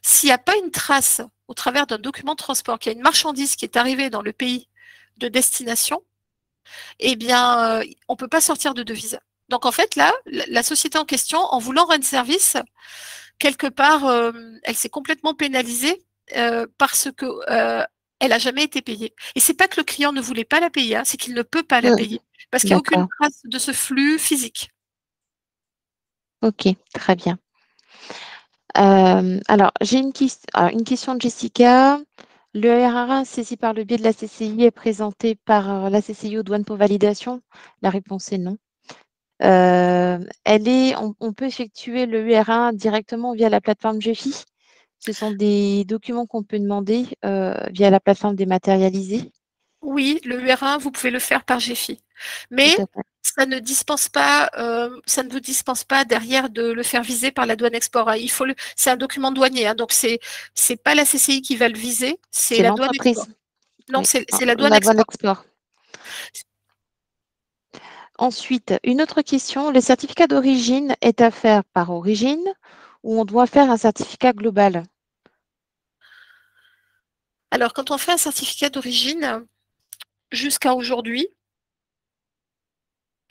s'il n'y a pas une trace au travers d'un document de transport, qu'il y a une marchandise qui est arrivée dans le pays de destination, eh bien, on ne peut pas sortir de devise. Donc, en fait, là, la société en question, en voulant rendre service, quelque part, elle s'est complètement pénalisée parce que elle n'a jamais été payée. Et c'est pas que le client ne voulait pas la payer, hein, c'est qu'il ne peut pas la payer parce qu'il n'y a aucune trace de ce flux physique. Ok, très bien. Alors, j'ai une question de Jessica. Le RRA saisi par le biais de la CCI est présenté par la CCI aux douanes pour validation? La réponse est non. On peut effectuer le URA directement via la plateforme GEFI. Ce sont des documents qu'on peut demander via la plateforme dématérialisée. Oui, le URA, vous pouvez le faire par GEFI. Mais ça ne dispense pas, ça ne vous dispense pas derrière de le faire viser par la douane export. Hein. C'est un document douanier, hein, donc c'est pas la CCI qui va le viser, c'est la douane export. Non, Oui. c'est la douane export. Ensuite, une autre question, le certificat d'origine est à faire par origine ou on doit faire un certificat global? Alors, quand on fait un certificat d'origine, jusqu'à aujourd'hui,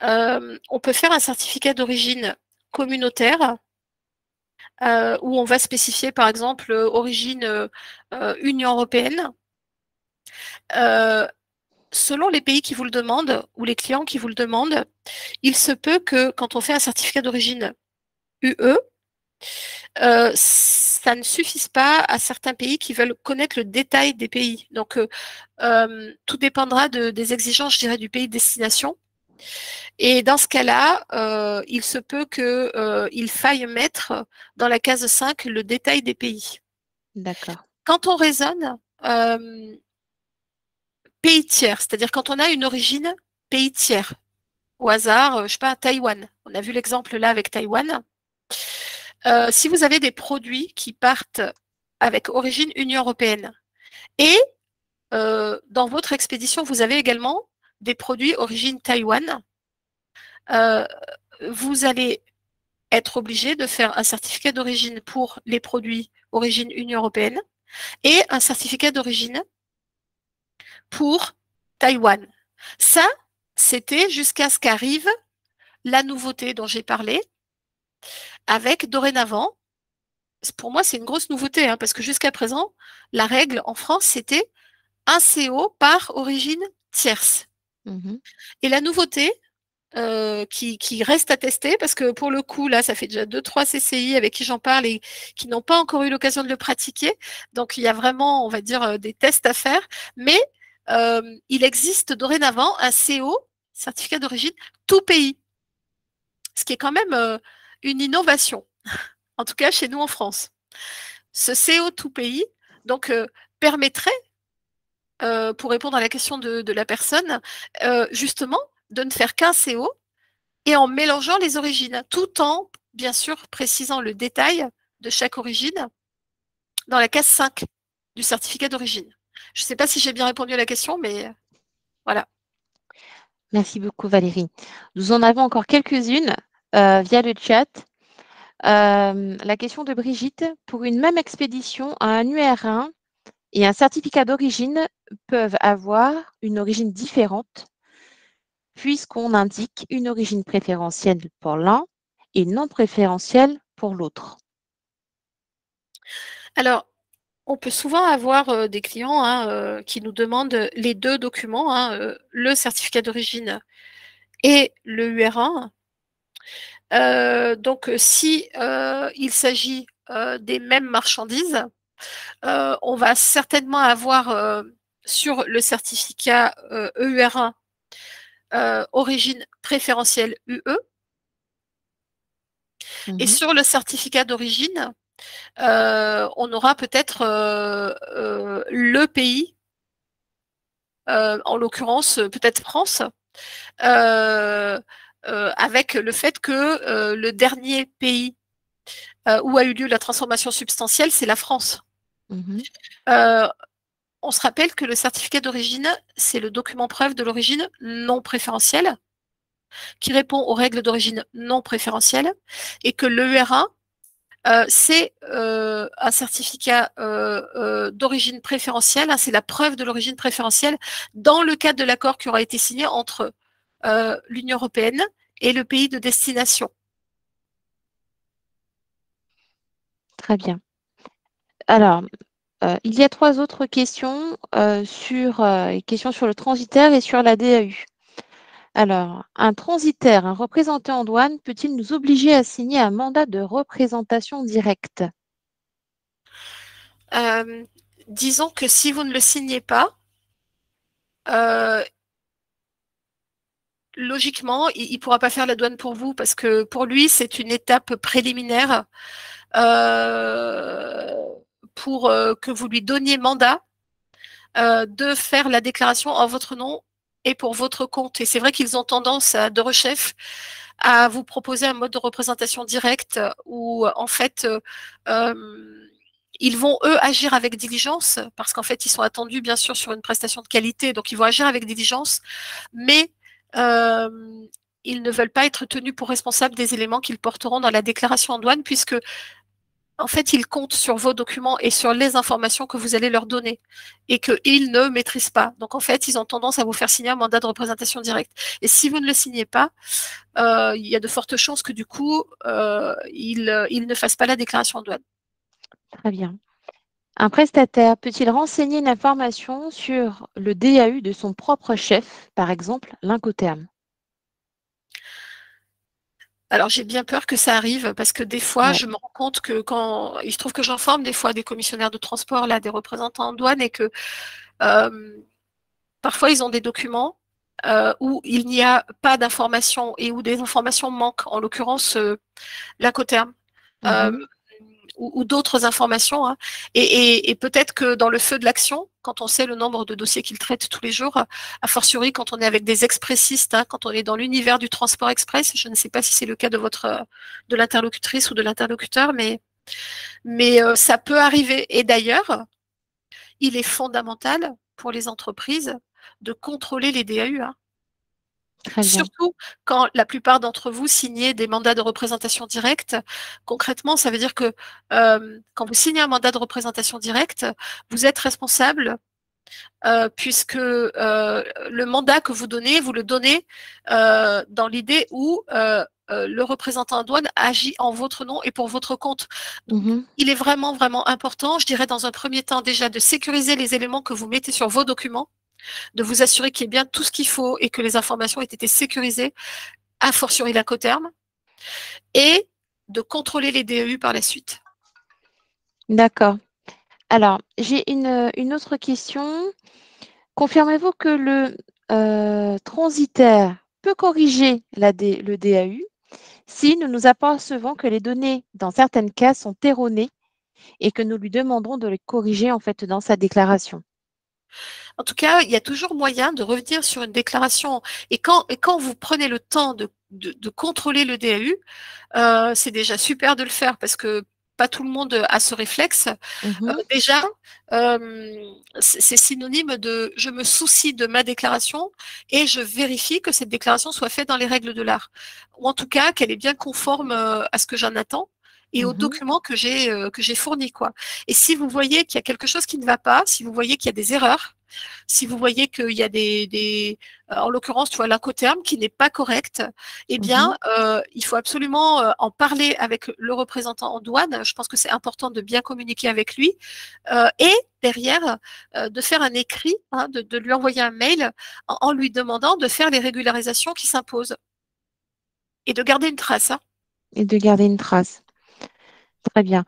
on peut faire un certificat d'origine communautaire où on va spécifier, par exemple, origine Union européenne. Selon les pays qui vous le demandent ou les clients qui vous le demandent, il se peut que quand on fait un certificat d'origine UE, ça ne suffise pas à certains pays qui veulent connaître le détail des pays. Donc, tout dépendra des exigences, je dirais, du pays de destination. Et dans ce cas-là, il se peut qu'il faille mettre dans la case 5 le détail des pays. D'accord. Quand on raisonne pays tiers, c'est-à-dire quand on a une origine pays tiers, au hasard, je ne sais pas, Taïwan. On a vu l'exemple là avec Taïwan. Si vous avez des produits qui partent avec origine Union européenne et dans votre expédition, vous avez également des produits origine Taïwan, vous allez être obligé de faire un certificat d'origine pour les produits origine Union européenne et un certificat d'origine pour Taïwan. Ça, c'était jusqu'à ce qu'arrive la nouveauté dont j'ai parlé, avec dorénavant, pour moi c'est une grosse nouveauté, hein, parce que jusqu'à présent, la règle en France, c'était un CO par origine tierce. Et la nouveauté, qui reste à tester, parce que pour le coup, là, ça fait déjà 2-3 CCI avec qui j'en parle et qui n'ont pas encore eu l'occasion de le pratiquer. Donc, il y a vraiment, on va dire, des tests à faire. Mais il existe dorénavant un CO, certificat d'origine, tout pays. Ce qui est quand même une innovation, en tout cas chez nous en France. Ce CO tout pays, donc, permettrait, pour répondre à la question de la personne, justement, de ne faire qu'un CO et en mélangeant les origines, tout en, bien sûr, précisant le détail de chaque origine dans la case 5 du certificat d'origine. Je ne sais pas si j'ai bien répondu à la question, mais voilà. Merci beaucoup, Valérie. Nous en avons encore quelques-unes via le chat. La question de Brigitte, pour une même expédition, un UR1 et un certificat d'origine peuvent avoir une origine différente puisqu'on indique une origine préférentielle pour l'un et non préférentiel pour l'autre? Alors, on peut souvent avoir des clients qui nous demandent les deux documents, le certificat d'origine et le UR1. Donc, si il s'agit des mêmes marchandises, on va certainement avoir sur le certificat EUR1 origine préférentielle UE et Mhm. sur le certificat d'origine, on aura peut-être le pays, en l'occurrence peut-être France, euh, avec le fait que le dernier pays où a eu lieu la transformation substantielle, c'est la France. Mhm. Euh, on se rappelle que le certificat d'origine, c'est le document preuve de l'origine non préférentielle qui répond aux règles d'origine non préférentielle et que l'EUR1, c'est un certificat d'origine préférentielle, c'est la preuve de l'origine préférentielle dans le cadre de l'accord qui aura été signé entre l'Union européenne et le pays de destination. Très bien. Alors, il y a 3 autres questions questions sur le transitaire et sur la DAU. Alors, un transitaire, un représenté en douane, peut-il nous obliger à signer un mandat de représentation directe? Euh, disons que si vous ne le signez pas, euh, logiquement, il ne pourra pas faire la douane pour vous parce que pour lui, c'est une étape préliminaire euh, pour que vous lui donniez mandat de faire la déclaration en votre nom et pour votre compte. Et c'est vrai qu'ils ont tendance, de rechef, à vous proposer un mode de représentation directe où, en fait, ils vont, eux, agir avec diligence parce qu'en fait, ils sont attendus, bien sûr, sur une prestation de qualité. Donc, ils vont agir avec diligence, mais euh, ils ne veulent pas être tenus pour responsables des éléments qu'ils porteront dans la déclaration en douane puisque en fait, ils comptent sur vos documents et sur les informations que vous allez leur donner et qu'ils ne maîtrisent pas. Donc, en fait, ils ont tendance à vous faire signer un mandat de représentation directe. Et si vous ne le signez pas, il y a de fortes chances que du coup, ils ne fassent pas la déclaration en douane. Très bien. Un prestataire peut-il renseigner une information sur le DAU de son propre chef, par exemple l'Incoterm? Alors, j'ai bien peur que ça arrive parce que des fois, Ouais. je me rends compte que quand il se trouve que j'en forme des fois des commissionnaires de transport, là, des représentants en douane et que euh, parfois, ils ont des documents où il n'y a pas d'informations et où des informations manquent, en l'occurrence l'Incoterm, euh, Mhm. ou d'autres informations, hein. Et peut-être que dans le feu de l'action, quand on sait le nombre de dossiers qu'ils traitent tous les jours, a fortiori quand on est avec des expressistes, hein, quand on est dans l'univers du transport express, je ne sais pas si c'est le cas de de l'interlocutrice ou de l'interlocuteur, mais ça peut arriver. Et d'ailleurs, il est fondamental pour les entreprises de contrôler les DAU, hein. Très bien. Surtout quand la plupart d'entre vous signez des mandats de représentation directe. Concrètement, ça veut dire que quand vous signez un mandat de représentation directe, vous êtes responsable puisque le mandat que vous le donnez dans l'idée où le représentant en douane agit en votre nom et pour votre compte. Donc, Mhm. il est vraiment, vraiment important, je dirais dans un premier temps déjà, de sécuriser les éléments que vous mettez sur vos documents, de vous assurer qu'il y ait bien tout ce qu'il faut et que les informations aient été sécurisées, a fortiori l'Incoterm, et de contrôler les DEU par la suite. D'accord. Alors, j'ai une autre question. Confirmez-vous que le transitaire peut corriger le DAU si nous nous apercevons que les données, dans certains cas, sont erronées et que nous lui demandons de les corriger en fait dans sa déclaration? En tout cas, il y a toujours moyen de revenir sur une déclaration. Et quand vous prenez le temps de contrôler le DAU, c'est déjà super de le faire parce que pas tout le monde a ce réflexe. Mhm. Déjà, c'est synonyme de je me soucie de ma déclaration et je vérifie que cette déclaration soit faite dans les règles de l'art. Ou en tout cas, qu'elle est bien conforme à ce que j'en attends et aux Mhm. documents que j'ai fournis, quoi. Et si vous voyez qu'il y a quelque chose qui ne va pas, si vous voyez qu'il y a des erreurs, Si vous voyez qu'il y a en l'occurrence, tu vois, l'incoterm qui n'est pas correct, eh bien, il faut absolument en parler avec le représentant en douane. Je pense que c'est important de bien communiquer avec lui et derrière de faire un écrit, hein, de lui envoyer un mail en lui demandant de faire les régularisations qui s'imposent et de garder une trace. Hein. Et de garder une trace. Très bien.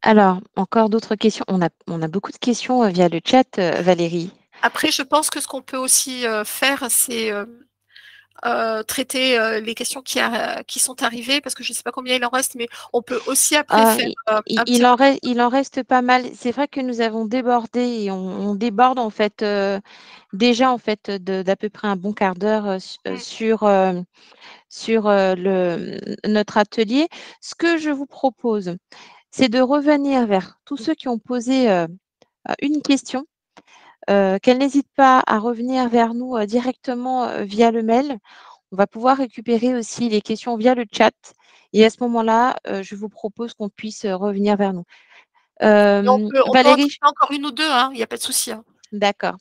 Alors, encore d'autres questions. On a beaucoup de questions via le chat, Valérie. Après, je pense que ce qu'on peut aussi faire, c'est traiter les questions qui sont arrivées, parce que je ne sais pas combien il en reste, mais on peut aussi après Ah, faire il, un petit il en reste, il en reste pas mal. C'est vrai que nous avons débordé et on déborde en fait déjà en fait d'à peu près un bon quart d'heure sur notre atelier. Ce que je vous propose, c'est de revenir vers tous ceux qui ont posé une question, qu'elles n'hésitent pas à revenir vers nous directement via le mail. On va pouvoir récupérer aussi les questions via le chat. Et à ce moment-là, je vous propose qu'on puisse revenir vers nous. Et on peut en Valérie, traiter encore une ou deux, hein, il n'y a pas de souci. Hein. d'accord.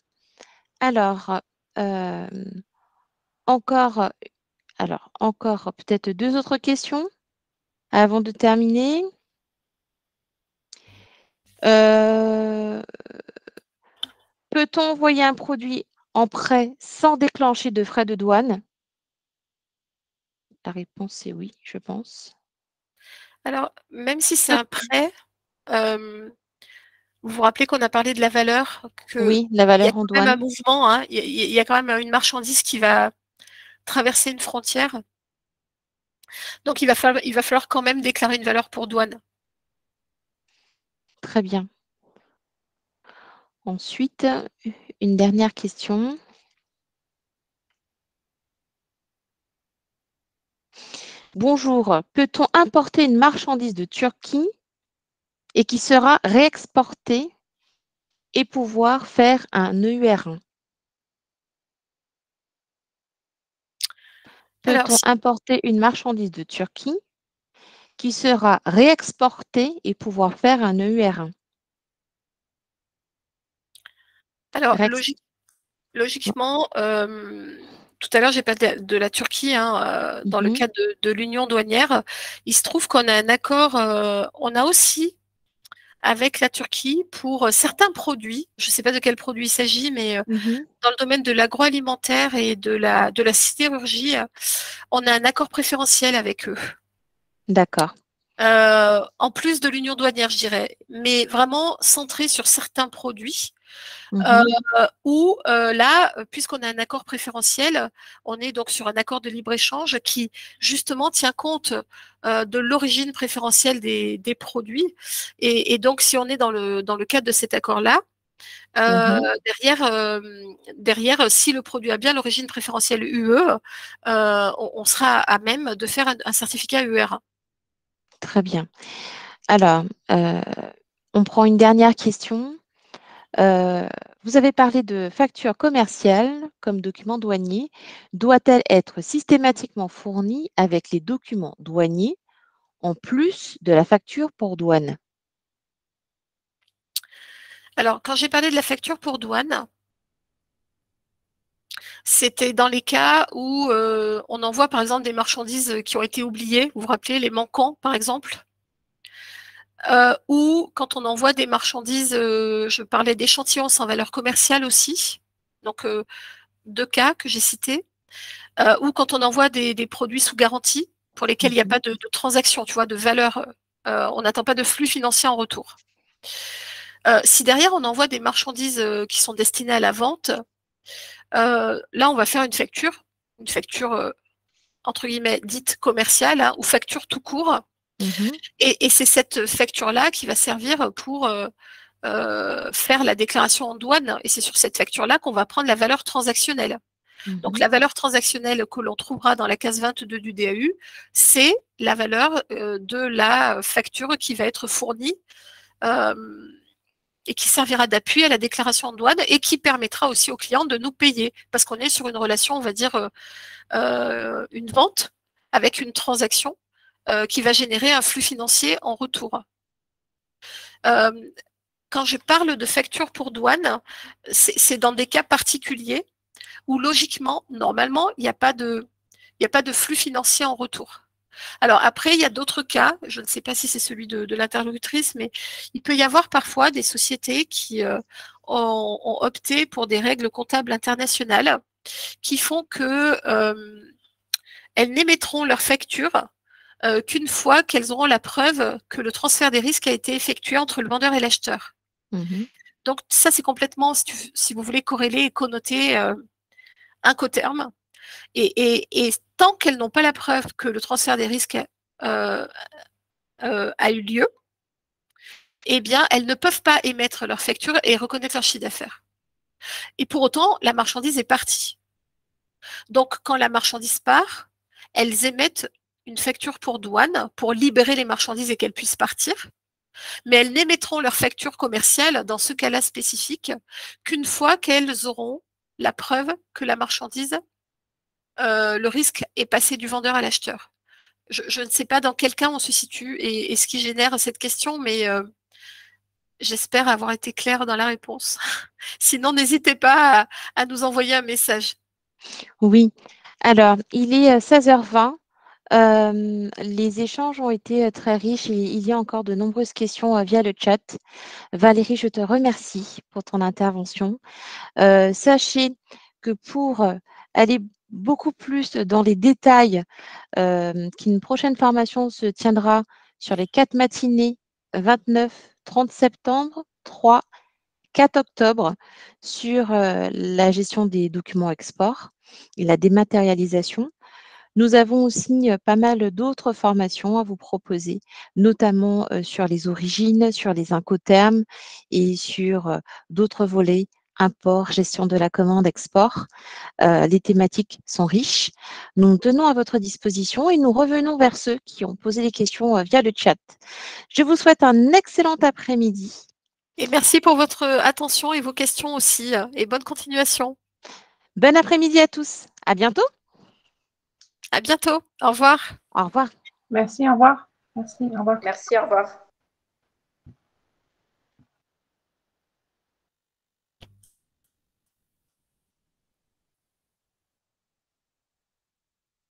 Alors, euh, encore, encore peut-être deux autres questions avant de terminer. Euh, Peut-on envoyer un produit en prêt sans déclencher de frais de douane? La réponse est oui, je pense. Alors, même si c'est un prêt, vous vous rappelez qu'on a parlé de la valeur, qu'il Oui, la y a valeur en quand même un douane. mouvement, hein, il y a quand même une marchandise qui va traverser une frontière. Donc, il va falloir quand même déclarer une valeur pour douane. Très bien. Ensuite, une dernière question. Bonjour, peut-on importer une marchandise de Turquie et qui sera réexportée et pouvoir faire un EUR1? Alors, Peut-on importer une marchandise de Turquie qui sera réexportée et pouvoir faire un EUR1? alors Rex- logiquement, tout à l'heure, j'ai parlé de la Turquie, hein, dans le Mhm, cadre de l'union douanière. Il se trouve qu'on a un accord, on a aussi avec la Turquie pour certains produits, je ne sais pas de quel produit il s'agit, mais mhm. dans le domaine de l'agroalimentaire et de la sidérurgie, on a un accord préférentiel avec eux. D'accord. En plus de l'union douanière, je dirais, mais vraiment centré sur certains produits. Euh, Mhm, où là, puisqu'on a un accord préférentiel, on est donc sur un accord de libre-échange qui justement tient compte de l'origine préférentielle des produits. Et donc, si on est dans le cadre de cet accord-là, mhm. derrière, si le produit a bien l'origine préférentielle UE, on sera à même de faire un certificat UR. Très bien. Alors, on prend une dernière question. Euh, Vous avez parlé de facture commerciale comme document douanier. Doit-elle être systématiquement fournie avec les documents douaniers en plus de la facture pour douane? Alors, quand j'ai parlé de la facture pour douane, c'était dans les cas où on envoie par exemple des marchandises qui ont été oubliées, vous vous rappelez, les manquants par exemple, ou quand on envoie des marchandises, je parlais d'échantillons sans valeur commerciale aussi, donc deux cas que j'ai cités, ou quand on envoie des produits sous garantie pour lesquels il n'y a Mhm, pas de transaction, tu vois, de valeur, on n'attend pas de flux financier en retour. Si derrière on envoie des marchandises qui sont destinées à la vente, là on va faire une facture entre guillemets dite commerciale, hein, ou facture tout court. mhm, Et c'est cette facture-là qui va servir pour faire la déclaration en douane. Et c'est sur cette facture-là qu'on va prendre la valeur transactionnelle. Donc mhm. la valeur transactionnelle que l'on trouvera dans la case 22 du DAU, c'est la valeur de la facture qui va être fournie euh, et qui servira d'appui à la déclaration en douane et qui permettra aussi au client de nous payer. Parce qu'on est sur une relation, on va dire, une vente avec une transaction qui va générer un flux financier en retour. Euh, quand je parle de facture pour douane, c'est dans des cas particuliers où logiquement, normalement, il n'y a pas de flux financier en retour. Alors après, il y a d'autres cas, je ne sais pas si c'est celui de l'interlocutrice, mais il peut y avoir parfois des sociétés qui ont opté pour des règles comptables internationales qui font que elles n'émettront leurs factures qu'une fois qu'elles auront la preuve que le transfert des risques a été effectué entre le vendeur et l'acheteur. Donc ça, c'est complètement, si vous voulez, corrélé et connoté incoterm. Et tant qu'elles n'ont pas la preuve que le transfert des risques a eu lieu, eh bien, elles ne peuvent pas émettre leur facture et reconnaître leur chiffre d'affaires. Et pour autant, la marchandise est partie. Donc, quand la marchandise part, elles émettent une facture pour douane pour libérer les marchandises et qu'elles puissent partir. Mais elles n'émettront leur facture commerciale dans ce cas-là spécifique qu'une fois qu'elles auront la preuve que la marchandise, le risque est passé du vendeur à l'acheteur. Je ne sais pas dans quel cas on se situe et ce qui génère cette question, mais j'espère avoir été claire dans la réponse. Sinon, n'hésitez pas à nous envoyer un message. Oui. Alors, il est 16h20. Les échanges ont été très riches et il y a encore de nombreuses questions via le chat. Valérie, je te remercie pour ton intervention. Sachez que pour aller beaucoup plus dans les détails, qu'une prochaine formation se tiendra sur les 4 matinées 29, 30 septembre, 3, 4 octobre sur la gestion des documents export et la dématérialisation. Nous avons aussi pas mal d'autres formations à vous proposer, notamment sur les origines, sur les incoterms et sur d'autres volets, import, gestion de la commande, export. Les thématiques sont riches. Nous nous tenons à votre disposition et nous revenons vers ceux qui ont posé des questions via le chat. Je vous souhaite un excellent après-midi. Et merci pour votre attention et vos questions aussi. Et bonne continuation. Bon après-midi à tous. À bientôt. À bientôt. Au revoir. Au revoir. Merci, au revoir. Merci, au revoir. Merci, au revoir.